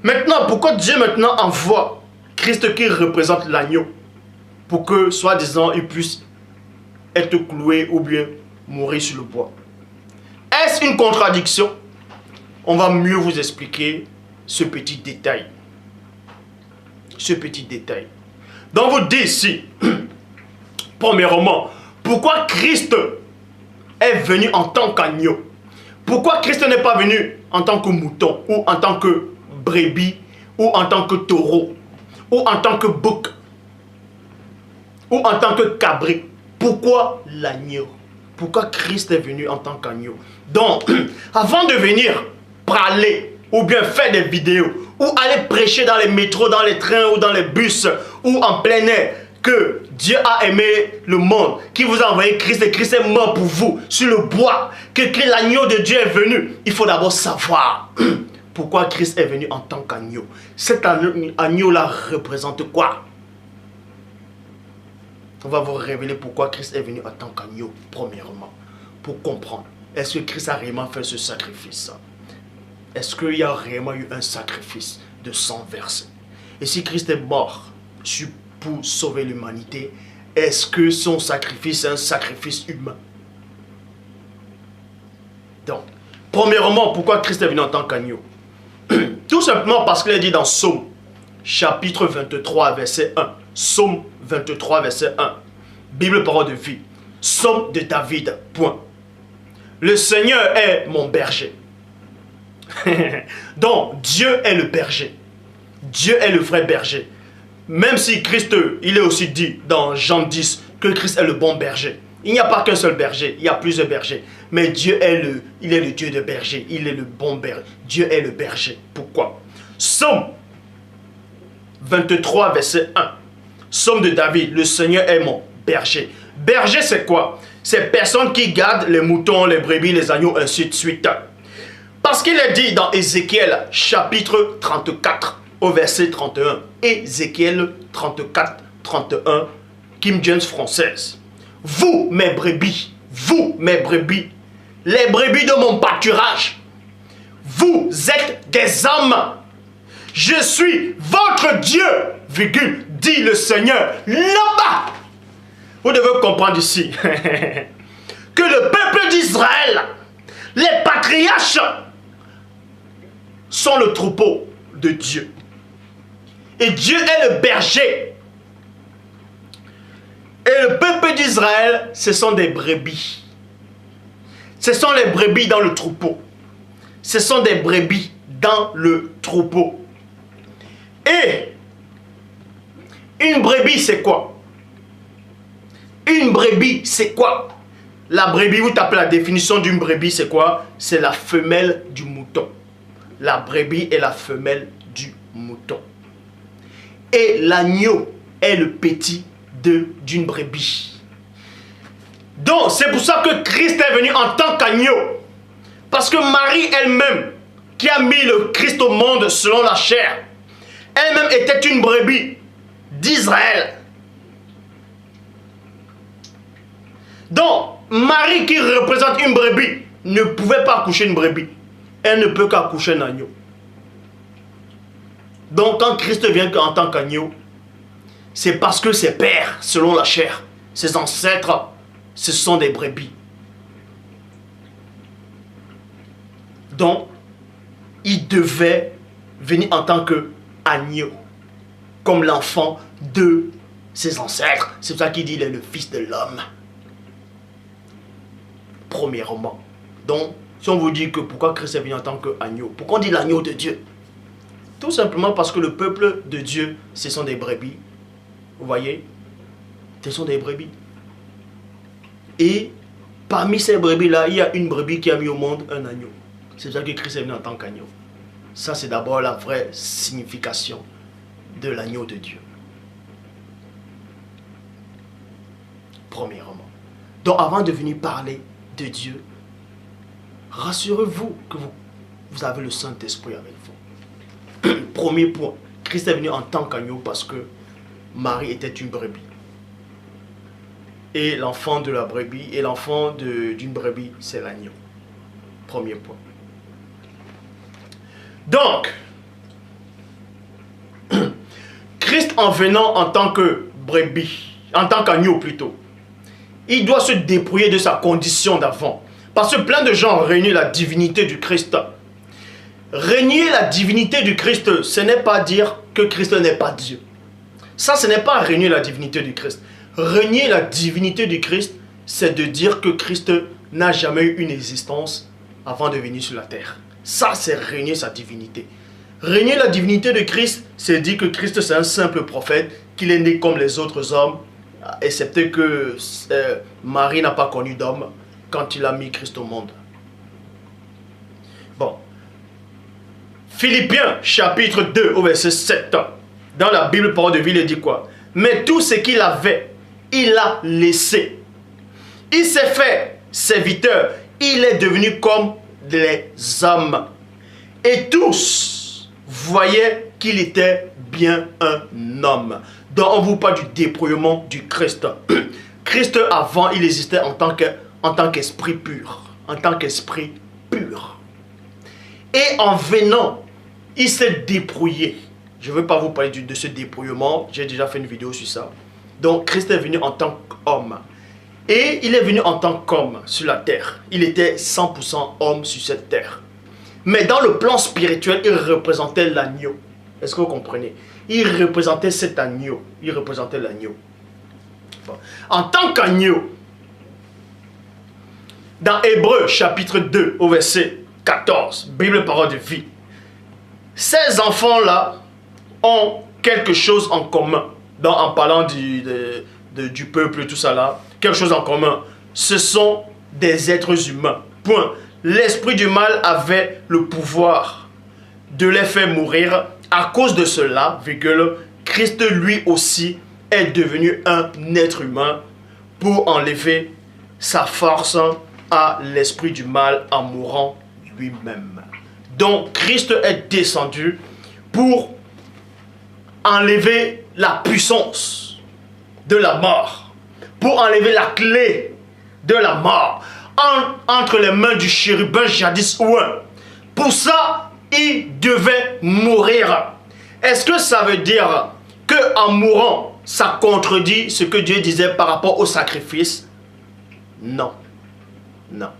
Maintenant, pourquoi Dieu maintenant envoie Christ qui représente l'agneau pour que, soi-disant, il puisse être cloué ou bien mourir sur le bois? Est-ce une contradiction? On va mieux vous expliquer ce petit détail. Ce petit détail. Donc vous dites ici, premièrement, pourquoi Christ est venu en tant qu'agneau? Pourquoi Christ n'est pas venu en tant que mouton, ou en tant que brebis, ou en tant que taureau, ou en tant que bouc, ou en tant que cabri? Pourquoi l'agneau? Pourquoi Christ est venu en tant qu'agneau? Donc, avant de venir parler, ou bien faire des vidéos, ou aller prêcher dans les métros, dans les trains, ou dans les bus, ou en plein air, que Dieu a aimé le monde, qui vous a envoyé Christ, et Christ est mort pour vous, sur le bois, que l'agneau de Dieu est venu. Il faut d'abord savoir pourquoi Christ est venu en tant qu'agneau. Cet agneau-là représente quoi? On va vous révéler pourquoi Christ est venu en tant qu'agneau, premièrement, pour comprendre. Est-ce que Christ a réellement fait ce sacrifice? Est-ce qu'il y a réellement eu un sacrifice de sang versé? Et si Christ est mort pour sauver l'humanité, est-ce que son sacrifice est un sacrifice humain? Donc, premièrement, pourquoi Christ est venu en tant qu'agneau? Tout simplement parce qu'il est dit dans Psaume, chapitre 23, verset 1. Psaume 23, verset 1. Bible parole de vie. Psaume de David, point. Le Seigneur est mon berger. Donc, Dieu est le berger. Dieu est le vrai berger. Même si Christ, il est aussi dit dans Jean 10 que Christ est le bon berger. Il n'y a pas qu'un seul berger, il y a plusieurs bergers. Mais Dieu est il est le Dieu de berger, il est le bon berger. Dieu est le berger. Pourquoi? Psaume 23, verset 1. Psaume de David, le Seigneur est mon berger. Berger, c'est quoi? C'est personne qui garde les moutons, les brebis, les agneaux, ainsi de suite. Parce qu'il est dit dans Ézéchiel, chapitre 34, au verset 31. Ézéchiel 34, 31, King James française. Vous, mes brebis, les brebis de mon pâturage, vous êtes des hommes. Je suis votre Dieu, virgule, dit le Seigneur. Là-bas, vous devez comprendre ici que le peuple d'Israël, les patriarches, sont le troupeau de Dieu. Et Dieu est le berger. Et le peuple d'Israël, ce sont des brebis. Ce sont les brebis dans le troupeau. Ce sont des brebis dans le troupeau. Et une brebis, c'est quoi? Une brebis, c'est quoi? La brebis, vous tapez la définition d'une brebis, c'est quoi? C'est la femelle du mouton. La brebis est la femelle du mouton. Et l'agneau est le petit d'une brebis. Donc, c'est pour ça que Christ est venu en tant qu'agneau. Parce que Marie elle-même, qui a mis le Christ au monde selon la chair, elle-même était une brebis d'Israël. Donc, Marie qui représente une brebis ne pouvait pas accoucher une brebis. Elle ne peut qu'accoucher un agneau. Donc, quand Christ vient en tant qu'agneau, c'est parce que ses pères, selon la chair, ses ancêtres, ce sont des brebis. Donc, il devait venir en tant qu'agneau, comme l'enfant de ses ancêtres. C'est pour ça qu'il dit qu'il est le fils de l'homme. Premièrement. Donc, si on vous dit que pourquoi Christ est venu en tant qu'agneau, pourquoi on dit l'agneau de Dieu? Tout simplement parce que le peuple de Dieu, ce sont des brebis. Vous voyez? Ce sont des brebis. Et parmi ces brebis-là, il y a une brebis qui a mis au monde un agneau. C'est pour ça que Christ est venu en tant qu'agneau. Ça, c'est d'abord la vraie signification de l'agneau de Dieu. Premièrement. Donc, avant de venir parler de Dieu, rassurez-vous que vous avez le Saint-Esprit avec vous. Premier point, Christ est venu en tant qu'agneau parce que Marie était une brebis. Et l'enfant de la brebis, et l'enfant d'une brebis, c'est l'agneau. Premier point. Donc, Christ en venant en tant que brebis, en tant qu'agneau plutôt, il doit se dépouiller de sa condition d'avant. Parce que plein de gens régner la divinité du Christ. Régner la divinité du Christ, ce n'est pas dire que Christ n'est pas Dieu. Ça, ce n'est pas régner la divinité du Christ. Régner la divinité du Christ, c'est de dire que Christ n'a jamais eu une existence avant de venir sur la terre. Ça, c'est régner sa divinité. Régner la divinité de Christ, c'est dire que Christ, c'est un simple prophète, qu'il est né comme les autres hommes, excepté que Marie n'a pas connu d'homme quand il a mis Christ au monde. Bon. Philippiens, chapitre 2, au verset 7. Dans la Bible, parole de vie, il dit quoi? Mais tout ce qu'il avait, il a laissé. Il s'est fait serviteur. Il est devenu comme les hommes. Et tous voyaient qu'il était bien un homme. Donc on vous parle du dépouillement du Christ. Christ avant, il existait en tant qu'esprit pur. En tant qu'esprit pur. Et en venant, il s'est dépouillé. Je ne veux pas vous parler de ce dépouillement. J'ai déjà fait une vidéo sur ça. Donc Christ est venu en tant qu'homme. Et il est venu en tant qu'homme sur la terre. Il était 100% homme sur cette terre. Mais dans le plan spirituel, il représentait l'agneau. Est-ce que vous comprenez? Il représentait cet agneau. Il représentait l'agneau. Bon. En tant qu'agneau, dans Hébreux chapitre 2 au verset 14, Bible parole de vie, ces enfants-là ont quelque chose en commun. En parlant du peuple, tout ça là, quelque chose en commun. Ce sont des êtres humains. Point. L'esprit du mal avait le pouvoir de les faire mourir. À cause de cela, virgule, Christ lui aussi est devenu un être humain pour enlever sa force à l'esprit du mal en mourant lui-même. Donc Christ est descendu pour enlever la puissance de la mort, pour enlever la clé de la mort entre les mains du chérubin jadis ouin. Pour ça, il devait mourir. Est-ce que ça veut dire qu'en mourant, ça contredit ce que Dieu disait par rapport au sacrifice? Non. Non.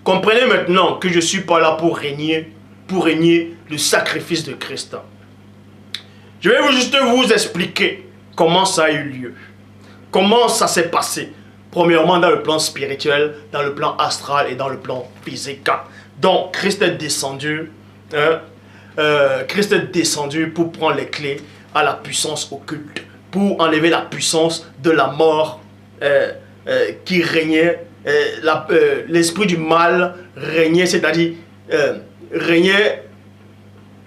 Comprenez maintenant que je ne suis pas là pour régner le sacrifice de Christ. Je vais juste vous expliquer comment ça a eu lieu. Comment ça s'est passé. Premièrement, dans le plan spirituel, dans le plan astral et dans le plan physique. Donc, Christ est descendu. Christ est descendu pour prendre les clés à la puissance occulte. Pour enlever la puissance de la mort qui régnait. L'esprit du mal régnait, c'est-à-dire régnait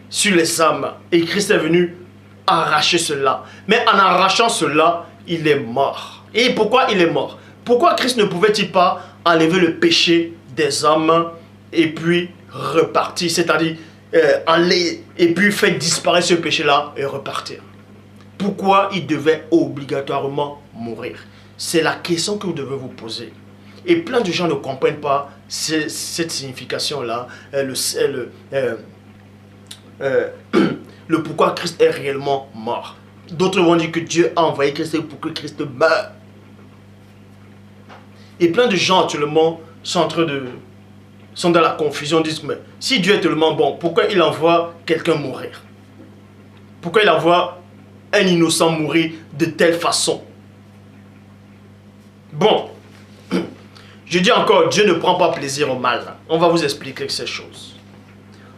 sur les âmes. Et Christ est venu arracher cela. Mais en arrachant cela, il est mort. Et pourquoi il est mort? Pourquoi Christ ne pouvait-il pas enlever le péché des hommes et puis repartir? C'est-à-dire aller et puis faire disparaître ce péché-là et repartir. Pourquoi il devait obligatoirement mourir? C'est la question que vous devez vous poser. Et plein de gens ne comprennent pas cette signification-là, le pourquoi Christ est réellement mort. D'autres vont dire que Dieu a envoyé Christ pour que Christ meure. Et plein de gens actuellement sont dans la confusion, disent mais si Dieu est tellement bon, pourquoi il envoie quelqu'un mourir? Pourquoi il envoie un innocent mourir de telle façon? Bon, je dis encore, Dieu ne prend pas plaisir au mal. On va vous expliquer ces choses.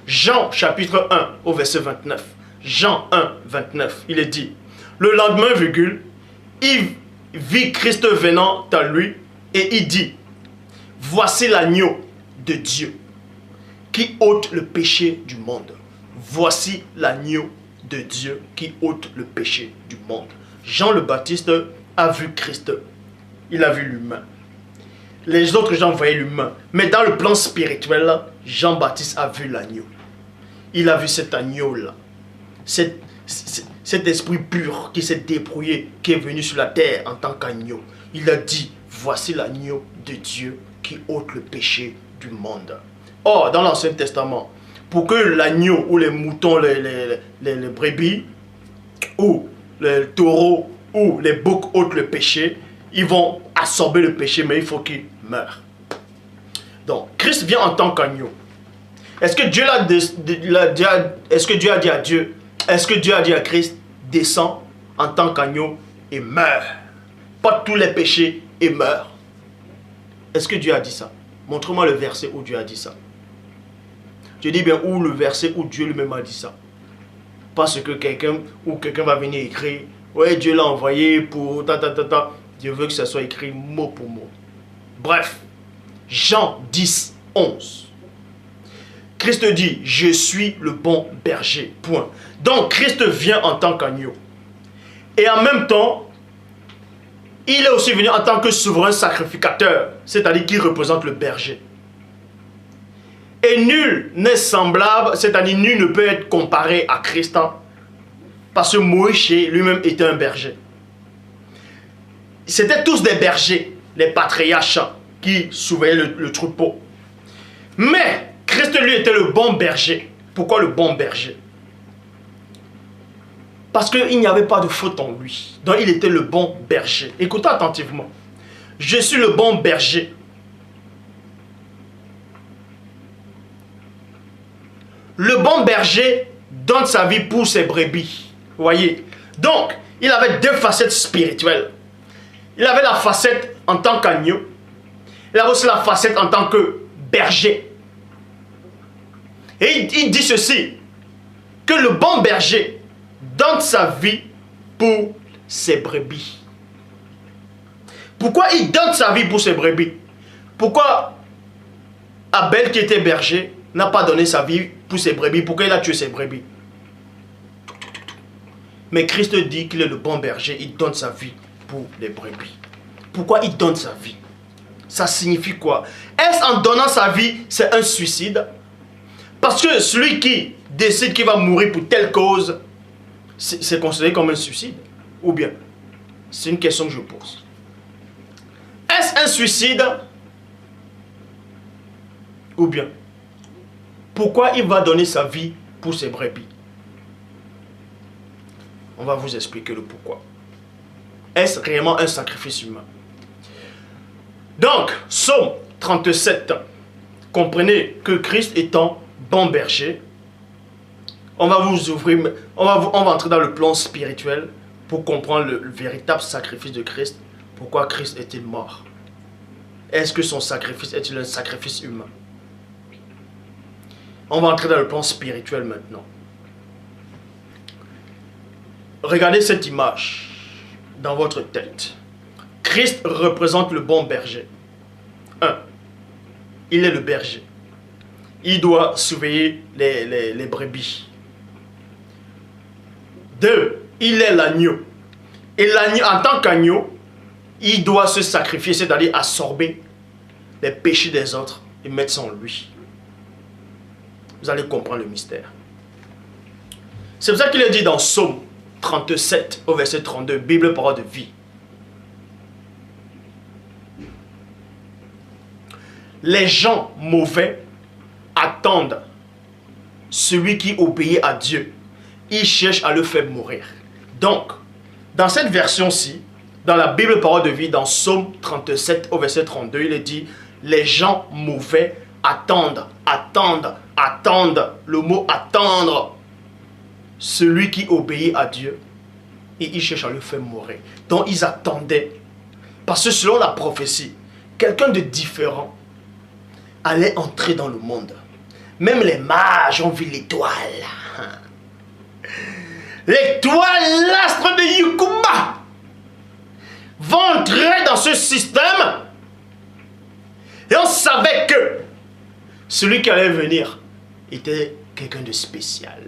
Jean chapitre 1 au verset 29. Jean 1, 29, il est dit, le lendemain, virgule, il vit Christ venant à lui et il dit, voici l'agneau de Dieu qui ôte le péché du monde. Voici l'agneau de Dieu qui ôte le péché du monde. Jean le Baptiste a vu Christ. Il a vu l'humain. Les autres gens voyaient l'humain. Mais dans le plan spirituel, Jean-Baptiste a vu l'agneau. Il a vu cet agneau-là. Cet esprit pur qui s'est débrouillé, qui est venu sur la terre en tant qu'agneau. Il a dit, voici l'agneau de Dieu qui ôte le péché du monde. Or, dans l'Ancien Testament, pour que l'agneau ou les moutons, les brebis, ou les taureaux, ou les boucs ôtent le péché, ils vont absorber le péché, mais il faut qu'ils meurent. Donc, Christ vient en tant qu'agneau. Est-ce que Dieu a dit à Dieu, est-ce que Dieu a dit à Christ, descend en tant qu'agneau et meurt? Pas tous les péchés et meurt. Est-ce que Dieu a dit ça? Montre-moi le verset où Dieu a dit ça. Je dis bien où le verset où Dieu lui-même a dit ça. Parce que quelqu'un va venir écrire, ouais, Dieu l'a envoyé pour Dieu veut que ça soit écrit mot pour mot. Bref, Jean 10, 11. Christ dit, je suis le bon berger, point. Donc Christ vient en tant qu'agneau. Et en même temps, il est aussi venu en tant que souverain sacrificateur, c'est-à-dire qui représente le berger. Et nul n'est semblable, c'est-à-dire nul ne peut être comparé à Christ, parce que Moïse lui-même était un berger. C'étaient tous des bergers, les patriarches qui surveillaient le troupeau. Mais Christ lui était le bon berger. Pourquoi le bon berger? Parce qu'il n'y avait pas de faute en lui. Donc il était le bon berger. Écoutez attentivement. Je suis le bon berger. Le bon berger donne sa vie pour ses brebis. Vous voyez? Donc, il avait deux facettes spirituelles. Il avait la facette en tant qu'agneau. Il avait aussi la facette en tant que berger. Et il dit ceci, que le bon berger donne sa vie pour ses brebis. Pourquoi il donne sa vie pour ses brebis? Pourquoi Abel qui était berger n'a pas donné sa vie pour ses brebis? Pourquoi il a tué ses brebis? Mais Christ dit qu'il est le bon berger, il donne sa vie pour les brebis. Pourquoi il donne sa vie? Ça signifie quoi? Est-ce en donnant sa vie, c'est un suicide? Parce que celui qui décide qu'il va mourir pour telle cause, c'est considéré comme un suicide? Ou bien? C'est une question que je pose. Est-ce un suicide? Ou bien? Pourquoi il va donner sa vie pour ses brebis? On va vous expliquer le pourquoi. Est-ce réellement un sacrifice humain? Donc, Psaume 37, comprenez que Christ étant bon berger, on va vous ouvrir, on va entrer dans le plan spirituel pour comprendre le véritable sacrifice de Christ. Pourquoi Christ est-il mort? Est-ce que son sacrifice est-il un sacrifice humain? On va entrer dans le plan spirituel maintenant. Regardez cette image dans votre tête. Christ représente le bon berger. 1. Il est le berger. Il doit surveiller les brebis. 2. Il est l'agneau. Et l'agneau, en tant qu'agneau, il doit se sacrifier, c'est-à-dire absorber les péchés des autres et mettre ça en lui. Vous allez comprendre le mystère. C'est pour ça qu'il est dit dans Psaume 37 au verset 32, Bible parole de vie. Les gens mauvais attendent celui qui obéit à Dieu. Ils cherchent à le faire mourir. Donc, dans cette version-ci, dans la Bible parole de vie, dans Psaume 37 au verset 32, il est dit, les gens mauvais attendent, attendent, attendent. Le mot attendre, celui qui obéit à Dieu, et ils cherchent à le faire mourir. Donc, ils attendaient. Parce que selon la prophétie, quelqu'un de différent allait entrer dans le monde. Même les mages ont vu l'étoile. L'étoile, l'astre de Yukuma, vont entrer dans ce système. Et on savait que celui qui allait venir était quelqu'un de spécial.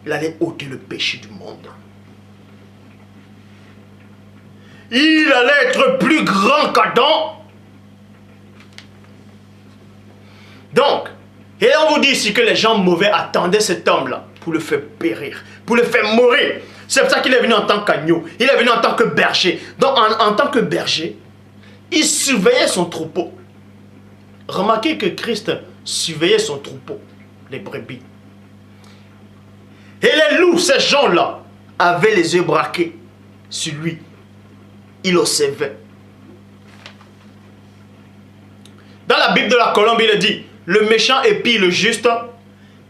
Il allait ôter le péché du monde. Il allait être plus grand qu'Adam. Donc, et on vous dit ici que les gens mauvais attendaient cet homme-là pour le faire périr, pour le faire mourir. C'est pour ça qu'il est venu en tant qu'agneau. Il est venu en tant que berger. Donc, en tant que berger, il surveillait son troupeau. Remarquez que Christ surveillait son troupeau, les brebis. Et les loups, ces gens-là, avaient les yeux braqués sur lui. Il observait. Dans la Bible de la Colombe, il dit, le méchant épie le juste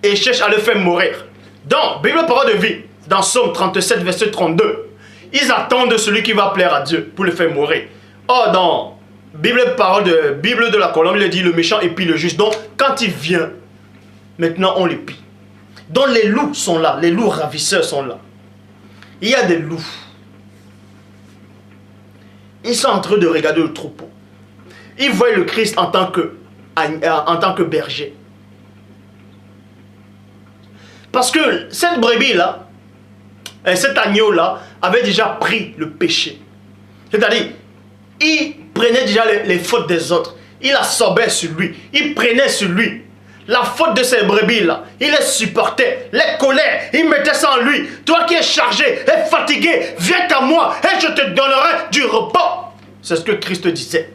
et cherche à le faire mourir. Donc, Bible parole de vie, dans Psaume 37, verset 32, ils attendent celui qui va plaire à Dieu pour le faire mourir. Or, dans Bible de la Colombe, il dit, le méchant épie le juste. Donc, quand il vient, maintenant on l'épie. Donc, les loups sont là, les loups ravisseurs sont là. Il y a des loups. Ils sont en train de regarder le troupeau. Ils voient le Christ en tant que berger. Parce que cette brebis-là, cet agneau-là, avait déjà pris le péché. C'est-à-dire, il prenait déjà les fautes des autres. Il absorbait sur lui. Il prenait sur lui la faute de ces brebis-là. Il les supportait, les colères. Il mettait ça en lui. Toi qui es chargé et fatigué, viens à moi et je te donnerai du repos. C'est ce que Christ disait.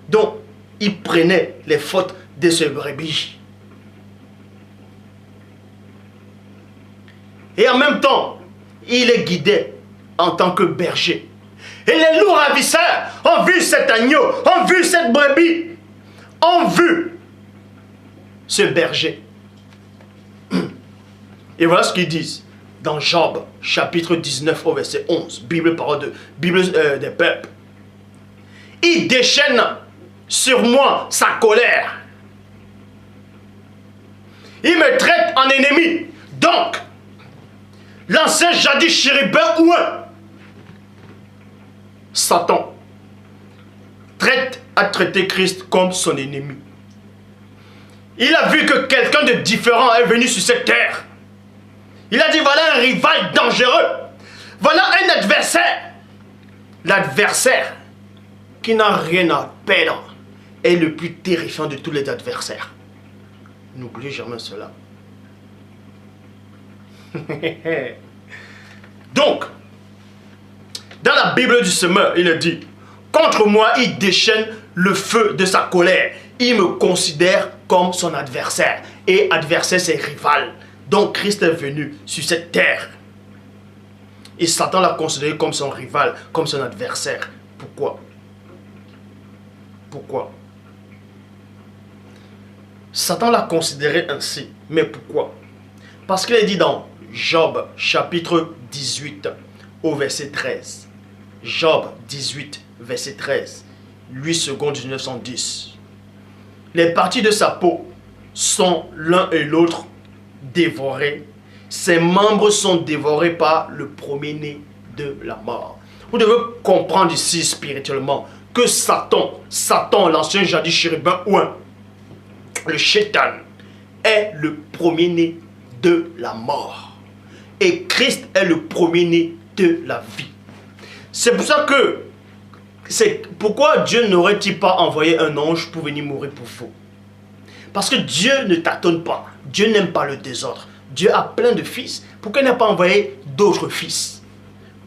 Donc, il prenait les fautes de ces brebis. Et en même temps, il les guidait en tant que berger. Et les loups ravisseurs ont vu cet agneau, ont vu cette brebis, ont vu ce berger. Et voilà ce qu'ils disent dans Job, chapitre 19 au verset 11, Bible des peuples. Il déchaîne sur moi sa colère. Il me traite en ennemi. Donc, l'ancien jadis chérubin ouin, Satan, a traité Christ comme son ennemi. Il a vu que quelqu'un de différent est venu sur cette terre. Il a dit, voilà un rival dangereux. Voilà un adversaire. L'adversaire qui n'a rien à perdre est le plus terrifiant de tous les adversaires. N'oubliez jamais cela. Donc, dans la Bible du semeur, il dit, contre moi, il déchaîne le feu de sa colère. Il me considère comme son adversaire. Et adversaire, c'est rival. Donc, Christ est venu sur cette terre. Et Satan l'a considéré comme son rival, comme son adversaire. Pourquoi? Pourquoi? Satan l'a considéré ainsi. Mais pourquoi? Parce qu'il est dit dans Job, chapitre 18, au verset 13. Job 18, verset 13. 8 secondes 1910. Les parties de sa peau sont l'un et l'autre dévorés. Ses membres sont dévorés par le premier-né de la mort. Vous devez comprendre ici spirituellement que Satan, l'ancien jadis chérubin ouin, le Shaitan, est le premier-né de la mort. Et Christ est le premier-né de la vie. C'est pour ça que, pourquoi Dieu n'aurait-il pas envoyé un ange pour venir mourir pour vous? Parce que Dieu ne tâtonne pas. Dieu n'aime pas le désordre. Dieu a plein de fils. Pourquoi il n'a pas envoyé d'autres fils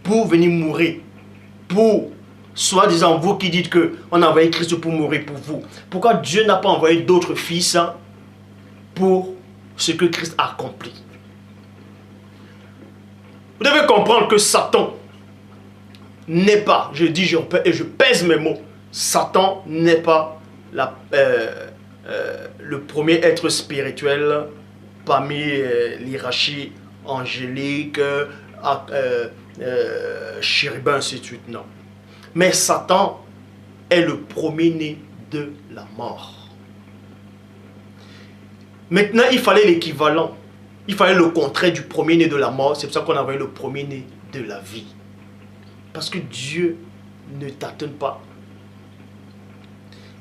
pour venir mourir? Pour, soi-disant, vous qui dites qu'on a envoyé Christ pour mourir pour vous. Pourquoi Dieu n'a pas envoyé d'autres fils pour ce que Christ a accompli? Vous devez comprendre que Satan n'est pas, je dis et je pèse mes mots, Satan n'est pas le premier être spirituel parmi l'hierarchie angélique, chérubin, ainsi de suite, non. Mais Satan est le premier-né de la mort. Maintenant, il fallait l'équivalent. Il fallait le contraire du premier-né de la mort. C'est pour ça qu'on a envoyé le premier-né de la vie. Parce que Dieu ne tâtonne pas.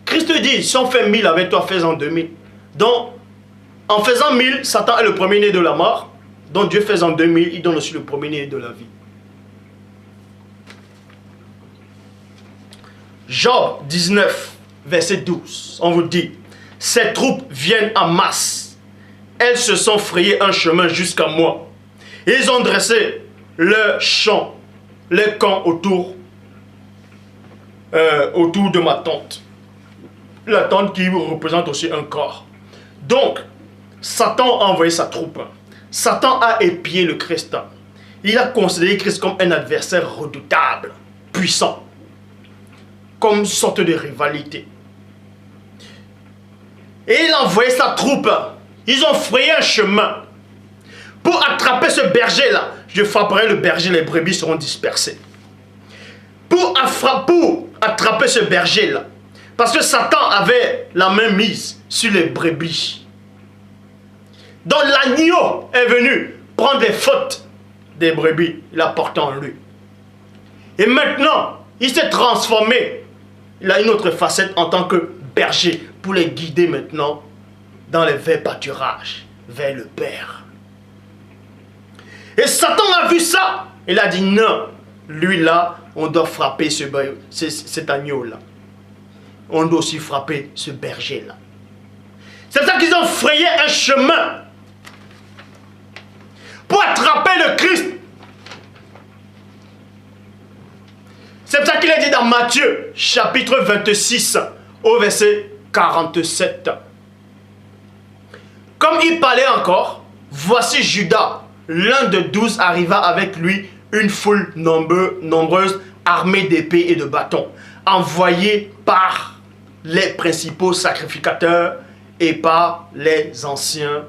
Christ dit, si on fait 1000 avec toi, fais-en 2000. Donc, En faisant 1000, Satan est le premier-né de la mort. Donc Dieu faisant 2000, il donne aussi le premier-né de la vie. Job 19, verset 12, on vous dit, ces troupes viennent en masse. Elles se sont frayées un chemin jusqu'à moi. Ils ont dressé leur champ, les camps autour de ma tente. La tente qui représente aussi un corps. Donc, Satan a envoyé sa troupe. Satan a épié le Christ. Il a considéré Christ comme un adversaire redoutable, puissant, comme une sorte de rivalité. Et il a envoyé sa troupe. Ils ont frayé un chemin. Pour attraper ce berger-là, je frapperai le berger, les brebis seront dispersées. Pour attraper ce berger-là, parce que Satan avait la main mise sur les brebis. Donc l'agneau est venu prendre les fautes des brebis, il a porté en lui. Et maintenant, il s'est transformé. Il a une autre facette en tant que berger pour les guider maintenant dans les verts pâturages, vers le Père. Et Satan a vu ça. Il a dit non, lui là, on doit frapper cet agneau-là. On doit aussi frapper ce berger-là. C'est ça qu'ils ont frayé un chemin pour attraper le Christ. C'est ça qu'il a dit dans Matthieu, chapitre 26, au verset 47. Comme il parlait encore, voici Judas, l'un de 12, arriva avec lui une foule nombreuse, armée d'épées et de bâtons, envoyée par les principaux sacrificateurs et par les anciens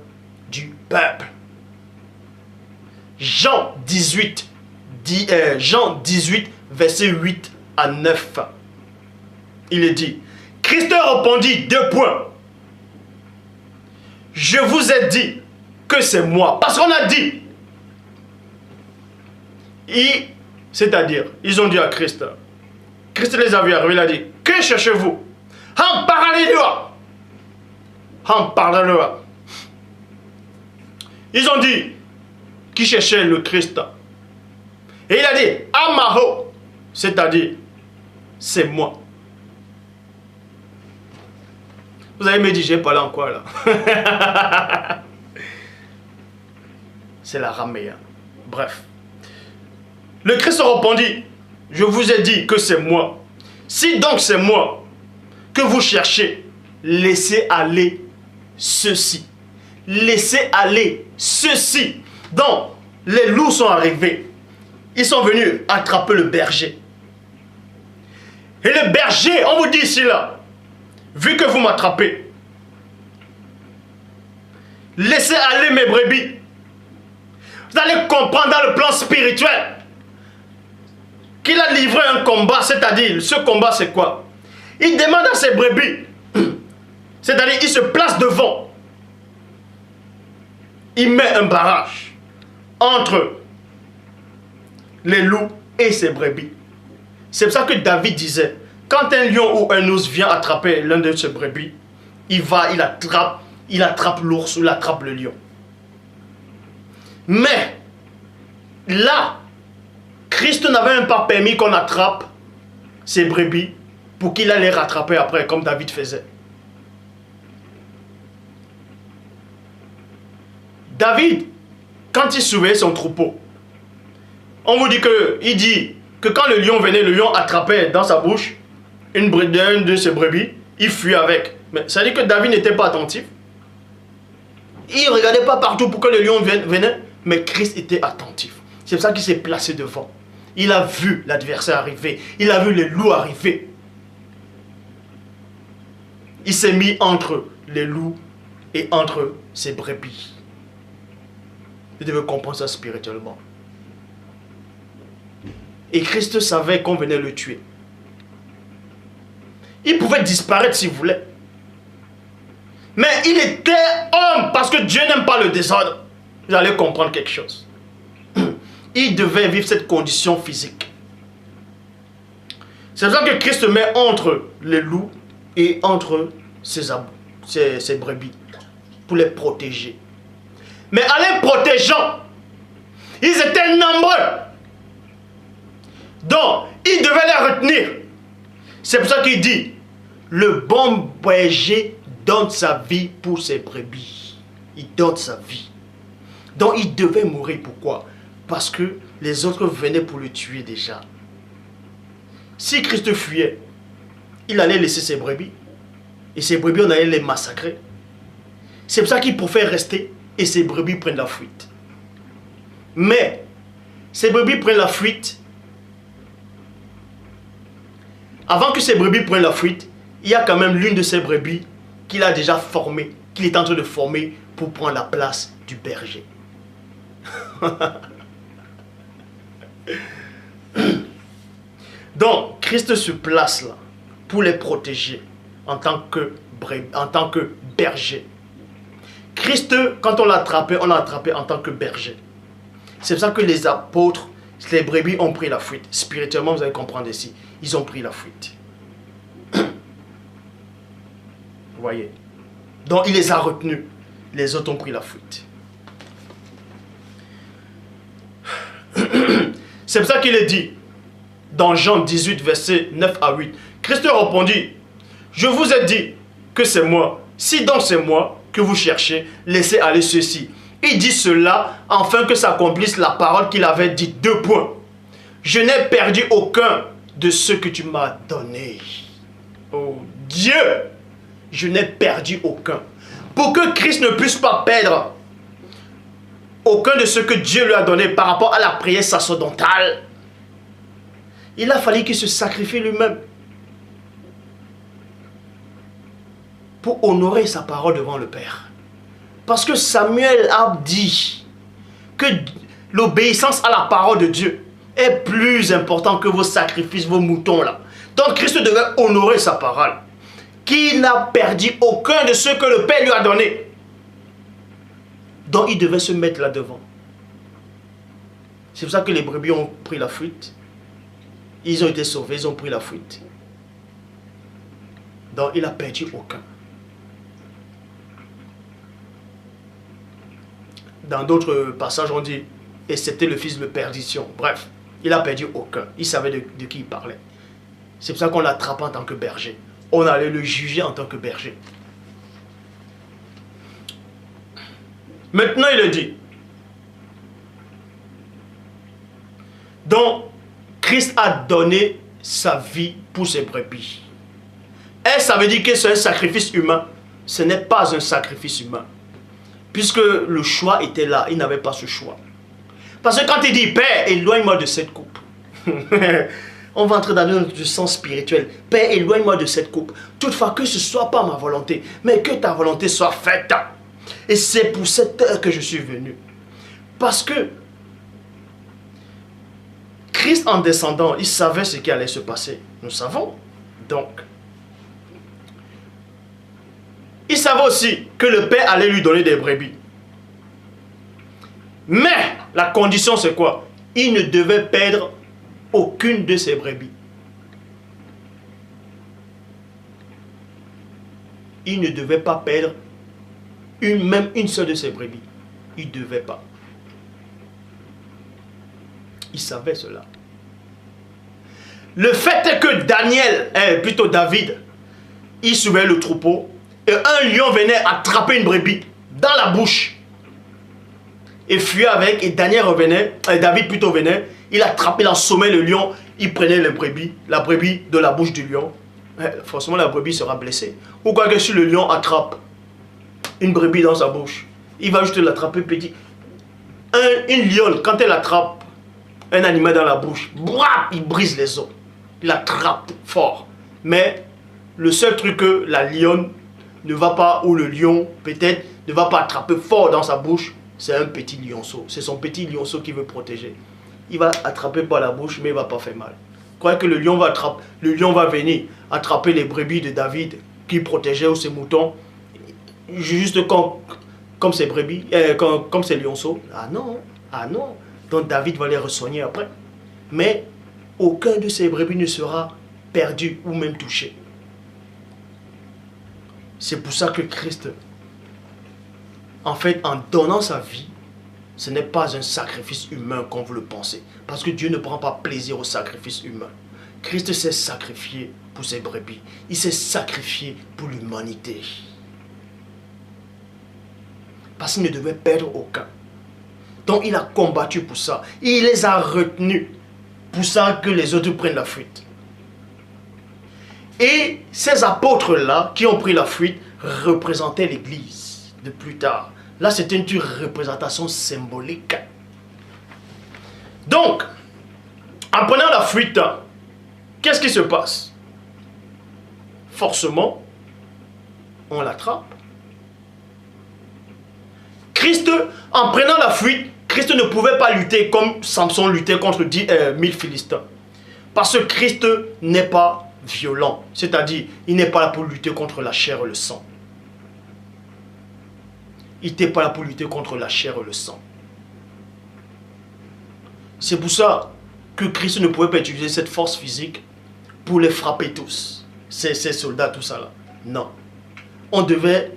du peuple. Jean 18, verset 8 à 9. Il est dit, Christ répondit, 2 points. Je vous ai dit que c'est moi. Parce qu'on a dit. C'est-à-dire, ils ont dit à Christ. Christ les a vus arriver, il a dit, que cherchez-vous? En parlez-leur. Ils ont dit, qui cherchait le Christ? Et il a dit, Amaho, c'est-à-dire, c'est moi. Vous allez me dire, j'ai parlé en quoi là? C'est l'araméen. Bref. Le Christ répondit, je vous ai dit que c'est moi. Si donc c'est moi que vous cherchez, laissez aller ceci. Laissez aller ceci. Donc, les loups sont arrivés. Ils sont venus attraper le berger. Et le berger, on vous dit ici là, vu que vous m'attrapez, laissez aller mes brebis. Vous allez comprendre dans le plan spirituel qu'il a livré un combat, c'est-à-dire, ce combat c'est quoi? Il demande à ses brebis, c'est-à-dire il se place devant, il met un barrage entre les loups et ses brebis. C'est pour ça que David disait, quand un lion ou un ours vient attraper l'un de ses brebis, il attrape l'ours ou il attrape le lion. Mais là, Christ n'avait même pas permis qu'on attrape ses brebis pour qu'il allait les rattraper après, comme David faisait. David, quand il surveillait son troupeau, on vous dit que quand le lion venait, le lion attrapait dans sa bouche une de ses brebis, il fuit avec. Mais ça veut dire que David n'était pas attentif. Il ne regardait pas partout pour que le lion venait, mais Christ était attentif. C'est pour ça qu'il s'est placé devant. Il a vu l'adversaire arriver. Il a vu les loups arriver. Il s'est mis entre les loups et entre ses brebis. Vous devez comprendre ça spirituellement. Et Christ savait qu'on venait le tuer. Il pouvait disparaître s'il voulait. Mais il était homme parce que Dieu n'aime pas le désordre. Vous allez comprendre quelque chose. Il devait vivre cette condition physique. C'est pour ça que Christ met entre les loups et entre ses brebis. pour les protéger. Mais en les protégeant, ils étaient nombreux. Donc, il devait les retenir. C'est pour ça qu'il dit, le bon berger donne sa vie pour ses brebis. Il donne sa vie. Donc, il devait mourir. Pourquoi? Parce que les autres venaient pour le tuer déjà. Si Christ fuyait, il allait laisser ses brebis. Et ses brebis, on allait les massacrer. C'est pour ça qu'il pouvait rester et ses brebis prennent la fuite. Mais, ces brebis prennent la fuite. Avant que ces brebis prennent la fuite, il y a quand même l'une de ces brebis qu'il a déjà formée, qu'il est en train de former pour prendre la place du berger. Donc, Christ se place là pour les protéger en tant que berger. Christ, quand on l'a attrapé en tant que berger. C'est pour ça que les apôtres, les brebis ont pris la fuite. Spirituellement, vous allez comprendre ici. Ils ont pris la fuite. Vous voyez? Donc, il les a retenus. Les autres ont pris la fuite. C'est pour ça qu'il est dit, dans Jean 18, versets 9 à 8. Christ répondit, je vous ai dit que c'est moi. Si donc c'est moi que vous cherchez, laissez aller ceux-ci. Il dit cela afin que s'accomplisse la parole qu'il avait dite. 2 points. Je n'ai perdu aucun de ceux que tu m'as donné. Oh Dieu, je n'ai perdu aucun. Pour que Christ ne puisse pas perdre aucun de ceux que Dieu lui a donné par rapport à la prière sacerdotale, il a fallu qu'il se sacrifie lui-même pour honorer sa parole devant le Père. Parce que Samuel a dit que l'obéissance à la parole de Dieu est plus importante que vos sacrifices, vos moutons là. Donc Christ devait honorer sa parole. Qu'il n'a perdu aucun de ceux que le Père lui a donné. Donc il devait se mettre là devant. C'est pour ça que les brebis ont pris la fuite. Ils ont été sauvés, ils ont pris la fuite. Donc il n'a perdu aucun. Dans d'autres passages, on dit, et c'était le fils de perdition. Bref, il n'a perdu aucun. Il savait de qui il parlait. C'est pour ça qu'on l'attrape en tant que berger. On allait le juger en tant que berger. Maintenant, il dit. Donc, Christ a donné sa vie pour ses brebis. Et ça veut dire que c'est un sacrifice humain. Ce n'est pas un sacrifice humain. Puisque le choix était là, il n'avait pas ce choix. Parce que quand il dit, Père, éloigne-moi de cette coupe. On va entrer dans notre sens spirituel. Père, éloigne-moi de cette coupe. Toutefois, que ce ne soit pas ma volonté, mais que ta volonté soit faite. Et c'est pour cette heure que je suis venu. Parce que Christ, en descendant, il savait ce qui allait se passer. Nous savons. Donc, il savait aussi que le Père allait lui donner des brebis. Mais la condition, c'est quoi? Il ne devait perdre aucune de ses brebis. Il ne devait pas perdre même une seule de ses brebis. Il ne devait pas. Il savait cela. Le fait est que David, il surveillait le troupeau et un lion venait attraper une brebis dans la bouche et fuyait avec, et David venait, il attrapait, il assommait le lion, il prenait la brebis de la bouche du lion. Forcément la brebis sera blessée. Ou quoi que si le lion attrape une brebis dans sa bouche, il va juste l'attraper petit. Une lionne, quand elle attrape un animal dans la bouche, il brise les os. Il attrape fort. Mais le seul truc que la lionne ne va pas, ou le lion peut-être, ne va pas attraper fort dans sa bouche, c'est un petit lionceau. C'est son petit lionceau qui veut protéger. Il va attraper par la bouche, mais il ne va pas faire mal. Croyez que le lion va venir attraper les brebis de David qui protégeait, ou ses moutons, juste comme ses brebis, comme ses lionceaux. Ah non, ah non. Donc David va les ressoigner après. Mais aucun de ces brebis ne sera perdu ou même touché. C'est pour ça que Christ En fait, en donnant sa vie, ce n'est pas un sacrifice humain comme vous le pensez. Parce que Dieu ne prend pas plaisir au sacrifice humain. Christ s'est sacrifié pour ses brebis. Il s'est sacrifié pour l'humanité. Parce qu'il ne devait perdre aucun. Donc il a combattu pour ça. Il les a retenus. Pour ça que les autres prennent la fuite. Et ces apôtres-là qui ont pris la fuite représentaient l'Église de plus tard. Là, c'était une représentation symbolique. Donc, en prenant la fuite, qu'est-ce qui se passe? Forcément, on l'attrape. Christ, en prenant la fuite, Christ ne pouvait pas lutter comme Samson luttait contre 1000 Philistins. Parce que Christ n'est pas violent. C'est-à-dire, il n'est pas là pour lutter contre la chair et le sang. Il n'était pas là pour lutter contre la chair et le sang. C'est pour ça que Christ ne pouvait pas utiliser cette force physique pour les frapper tous. Ces soldats, tout ça là. Non. On devait...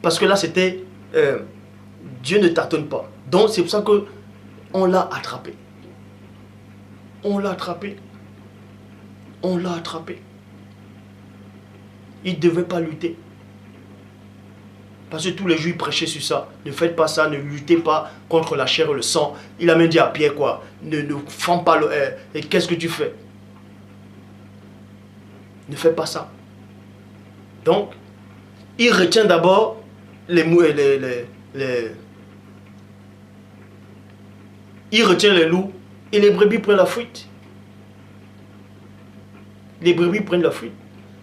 Parce que là, c'était... Dieu ne tâtonne pas. Donc, c'est pour ça qu'on l'a attrapé. On l'a attrapé. On l'a attrapé. Il ne devait pas lutter. Parce que tous les jours, il prêchait sur ça. Ne faites pas ça, ne luttez pas contre la chair et le sang. Il a même dit à Pierre quoi. Ne fends pas le... et qu'est-ce que tu fais? Ne fais pas ça. Donc, il retient d'abord il retient les loups et les brebis prennent la fuite. Les brebis prennent la fuite.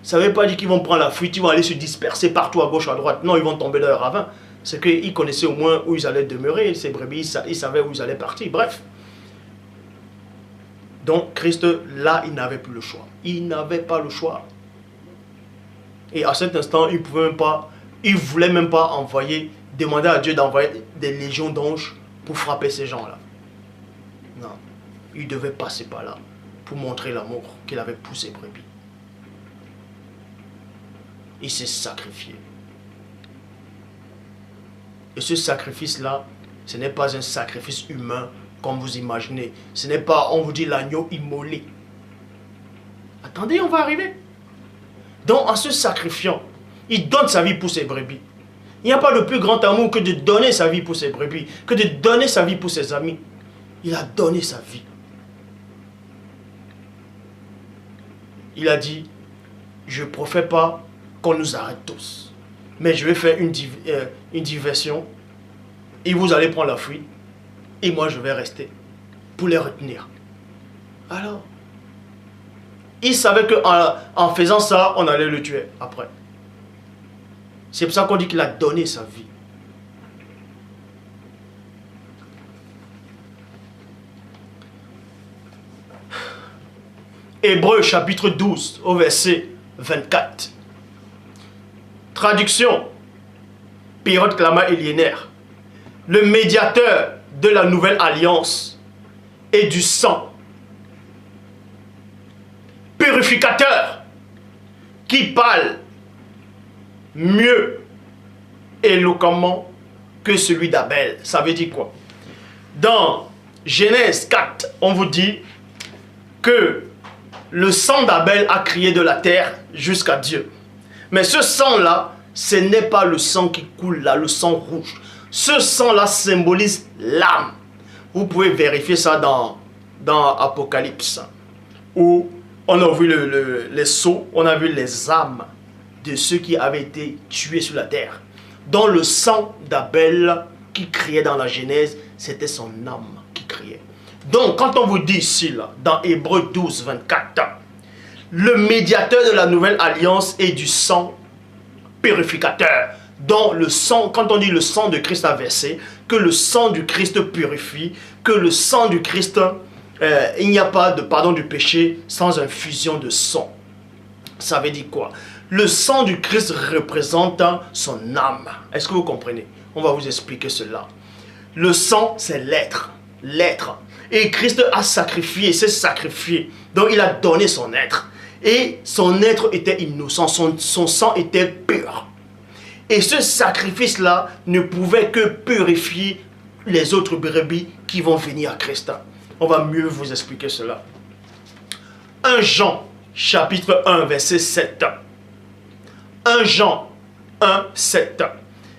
Ça ne veut pas dire qu'ils vont prendre la fuite, ils vont aller se disperser partout à gauche, à droite. Non, ils vont tomber dans le ravin. C'est qu'ils connaissaient au moins où ils allaient demeurer. Ces brebis, ils savaient où ils allaient partir. Bref. Donc, Christ, là, il n'avait plus le choix. Il n'avait pas le choix. Et à cet instant, il ne voulait même pas demander à Dieu d'envoyer des légions d'anges pour frapper ces gens-là. Non. Il devait passer par là pour montrer l'amour qu'il avait pour ses brebis. Il s'est sacrifié. Et ce sacrifice-là, ce n'est pas un sacrifice humain comme vous imaginez. Ce n'est pas, on vous dit, l'agneau immolé. Attendez, on va arriver. Donc, en se sacrifiant, il donne sa vie pour ses brebis. Il n'y a pas de plus grand amour que de donner sa vie pour ses brebis, que de donner sa vie pour ses amis. Il a donné sa vie. Il a dit, je ne profère pas qu'on nous arrête tous. Mais je vais faire une diversion et vous allez prendre la fuite et moi je vais rester pour les retenir. Alors, il savait qu'en faisant ça, on allait le tuer après. C'est pour ça qu'on dit qu'il a donné sa vie. Hébreux chapitre 12 au verset 24. Traduction. Période Clama Eliénaire. Le médiateur de la nouvelle alliance et du sang. Purificateur. Qui parle mieux éloquemment que celui d'Abel. Ça veut dire quoi? Dans Genèse 4, on vous dit que le sang d'Abel a crié de la terre jusqu'à Dieu. Mais ce sang-là, ce n'est pas le sang qui coule là, le sang rouge. Ce sang-là symbolise l'âme. Vous pouvez vérifier ça dans Apocalypse, où on a vu les sceaux, on a vu les âmes de ceux qui avaient été tués sur la terre. Dans le sang d'Abel qui criait dans la Genèse, c'était son âme qui criait. Donc, quand on vous dit ici, là, dans Hébreux 12, 24, le médiateur de la nouvelle alliance et du sang purificateur, dont le sang, quand on dit le sang de Christ a versé, que le sang du Christ purifie, que le sang du Christ, il n'y a pas de pardon du péché sans infusion de sang. Ça veut dire quoi? Le sang du Christ représente son âme. Est-ce que vous comprenez? On va vous expliquer cela. Le sang, c'est l'être. L'être. Et Christ a sacrifié, s'est sacrifié. Donc il a donné son être. Et son être était innocent, son sang était pur. Et ce sacrifice-là ne pouvait que purifier les autres brebis qui vont venir à Christ. On va mieux vous expliquer cela. 1 Jean, chapitre 1, verset 7. 1 Jean 1, 7.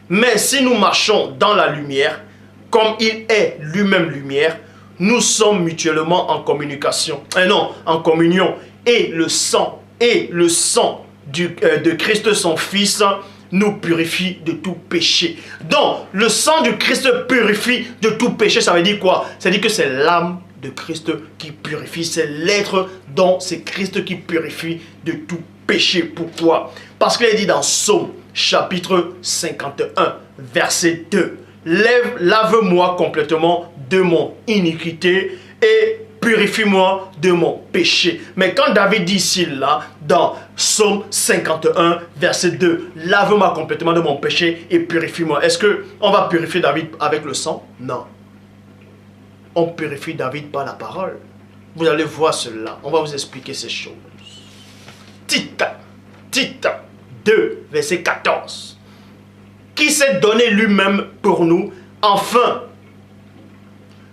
Mais si nous marchons dans la lumière, comme il est lui-même lumière, nous sommes mutuellement en communication. En communion. Et le sang de Christ son Fils nous purifie de tout péché. Donc, le sang du Christ purifie de tout péché. Ça veut dire quoi? Ça veut dire que c'est l'âme de Christ qui purifie. C'est l'être dont c'est Christ qui purifie de tout péché. Pourquoi? Parce qu'il est dit dans Psaume chapitre 51, verset 2. Lave-moi complètement de mon iniquité et purifie-moi de mon péché. Mais quand David dit ici, là, dans Psaume 51, verset 2, lave-moi complètement de mon péché et purifie-moi. Est-ce qu'on va purifier David avec le sang? Non. On purifie David par la parole. Vous allez voir cela. On va vous expliquer ces choses. Tite 2, verset 14. Qui s'est donné lui-même pour nous, afin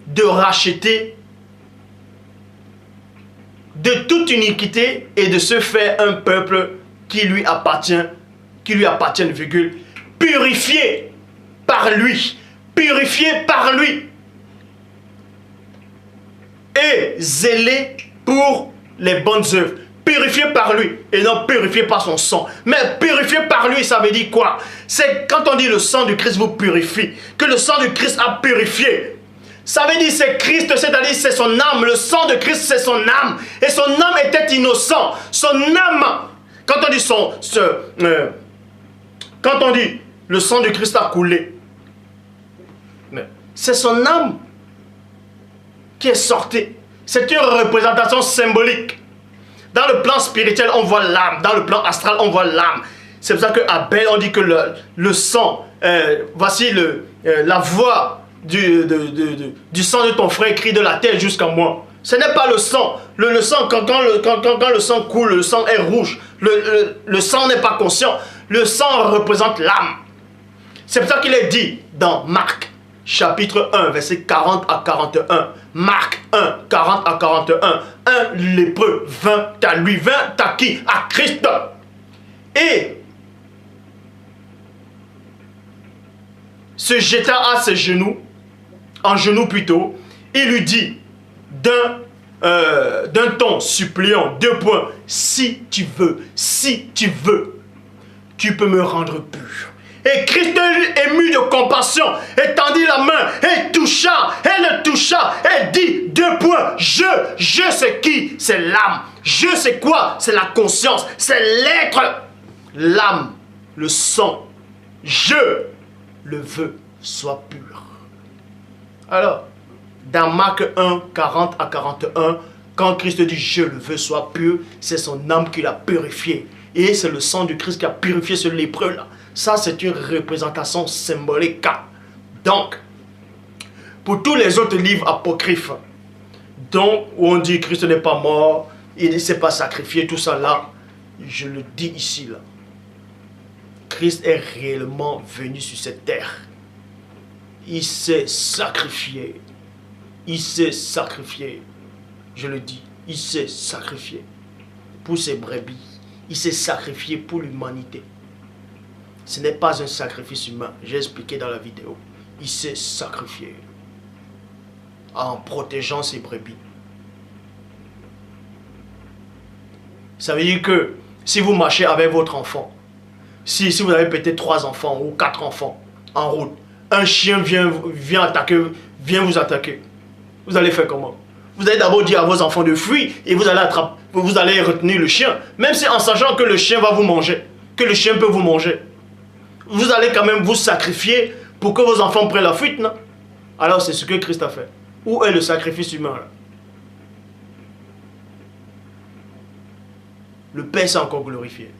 de racheter de toute iniquité et de se faire un peuple qui lui appartient, virgule, purifié par lui, et zélé pour les bonnes œuvres. Purifié par lui et non purifié par son sang. Mais purifié par lui, ça veut dire quoi? C'est quand on dit le sang du Christ vous purifie, que le sang du Christ a purifié. Ça veut dire c'est Christ, c'est-à-dire c'est son âme. Le sang de Christ, c'est son âme. Et son âme était innocent. Son âme, quand on dit quand on dit le sang de Christ a coulé, c'est son âme qui est sortie. C'est une représentation symbolique. Dans le plan spirituel, on voit l'âme. Dans le plan astral, on voit l'âme. C'est pour ça que Abel, on dit que le sang, voici la voix du sang de ton frère crie de la terre jusqu'à moi. Ce n'est pas le sang. Le sang, quand le sang coule, le sang est rouge. Le sang n'est pas conscient. Le sang représente l'âme. C'est pour ça qu'il est dit dans Marc, chapitre 1, verset 40 à 41. Marc 1, 40 à 41. Un lépreux vint à lui. Vint à qui? À Christ. Et se jeta à ses genoux, en genoux plutôt, il lui dit d'un ton suppliant, 2 points, si tu veux, tu peux me rendre pur. Et Christ, ému de compassion, étendit la main et le toucha et dit 2 points, je sais qui? C'est l'âme. Je sais quoi? C'est la conscience, c'est l'être, l'âme, le sang. Je le veux soit pur. Alors, dans Marc 1, 40 à 41, quand Christ dit je le veux soit pur, c'est son âme qui l'a purifié. Et c'est le sang du Christ qui a purifié ce lépreux-là. Ça, c'est une représentation symbolique. Donc, pour tous les autres livres apocryphes, donc, où on dit Christ n'est pas mort, il ne s'est pas sacrifié, tout ça là, je le dis ici, là. Christ est réellement venu sur cette terre. Il s'est sacrifié. Il s'est sacrifié. Je le dis, il s'est sacrifié pour ses brebis. Il s'est sacrifié pour l'humanité. Ce n'est pas un sacrifice humain. J'ai expliqué dans la vidéo. Il s'est sacrifié en protégeant ses brebis. Ça veut dire que si vous marchez avec votre enfant, si vous avez peut-être 3 enfants ou 4 enfants en route, un chien vient vous attaquer. Vous allez faire comment? Vous allez d'abord dire à vos enfants de fuir et vous allez retenir le chien. Même si en sachant que le chien va vous manger, que le chien peut vous manger. Vous allez quand même vous sacrifier pour que vos enfants prennent la fuite, non? Alors c'est ce que Christ a fait. Où est le sacrifice humain là? Le Père s'est encore glorifié.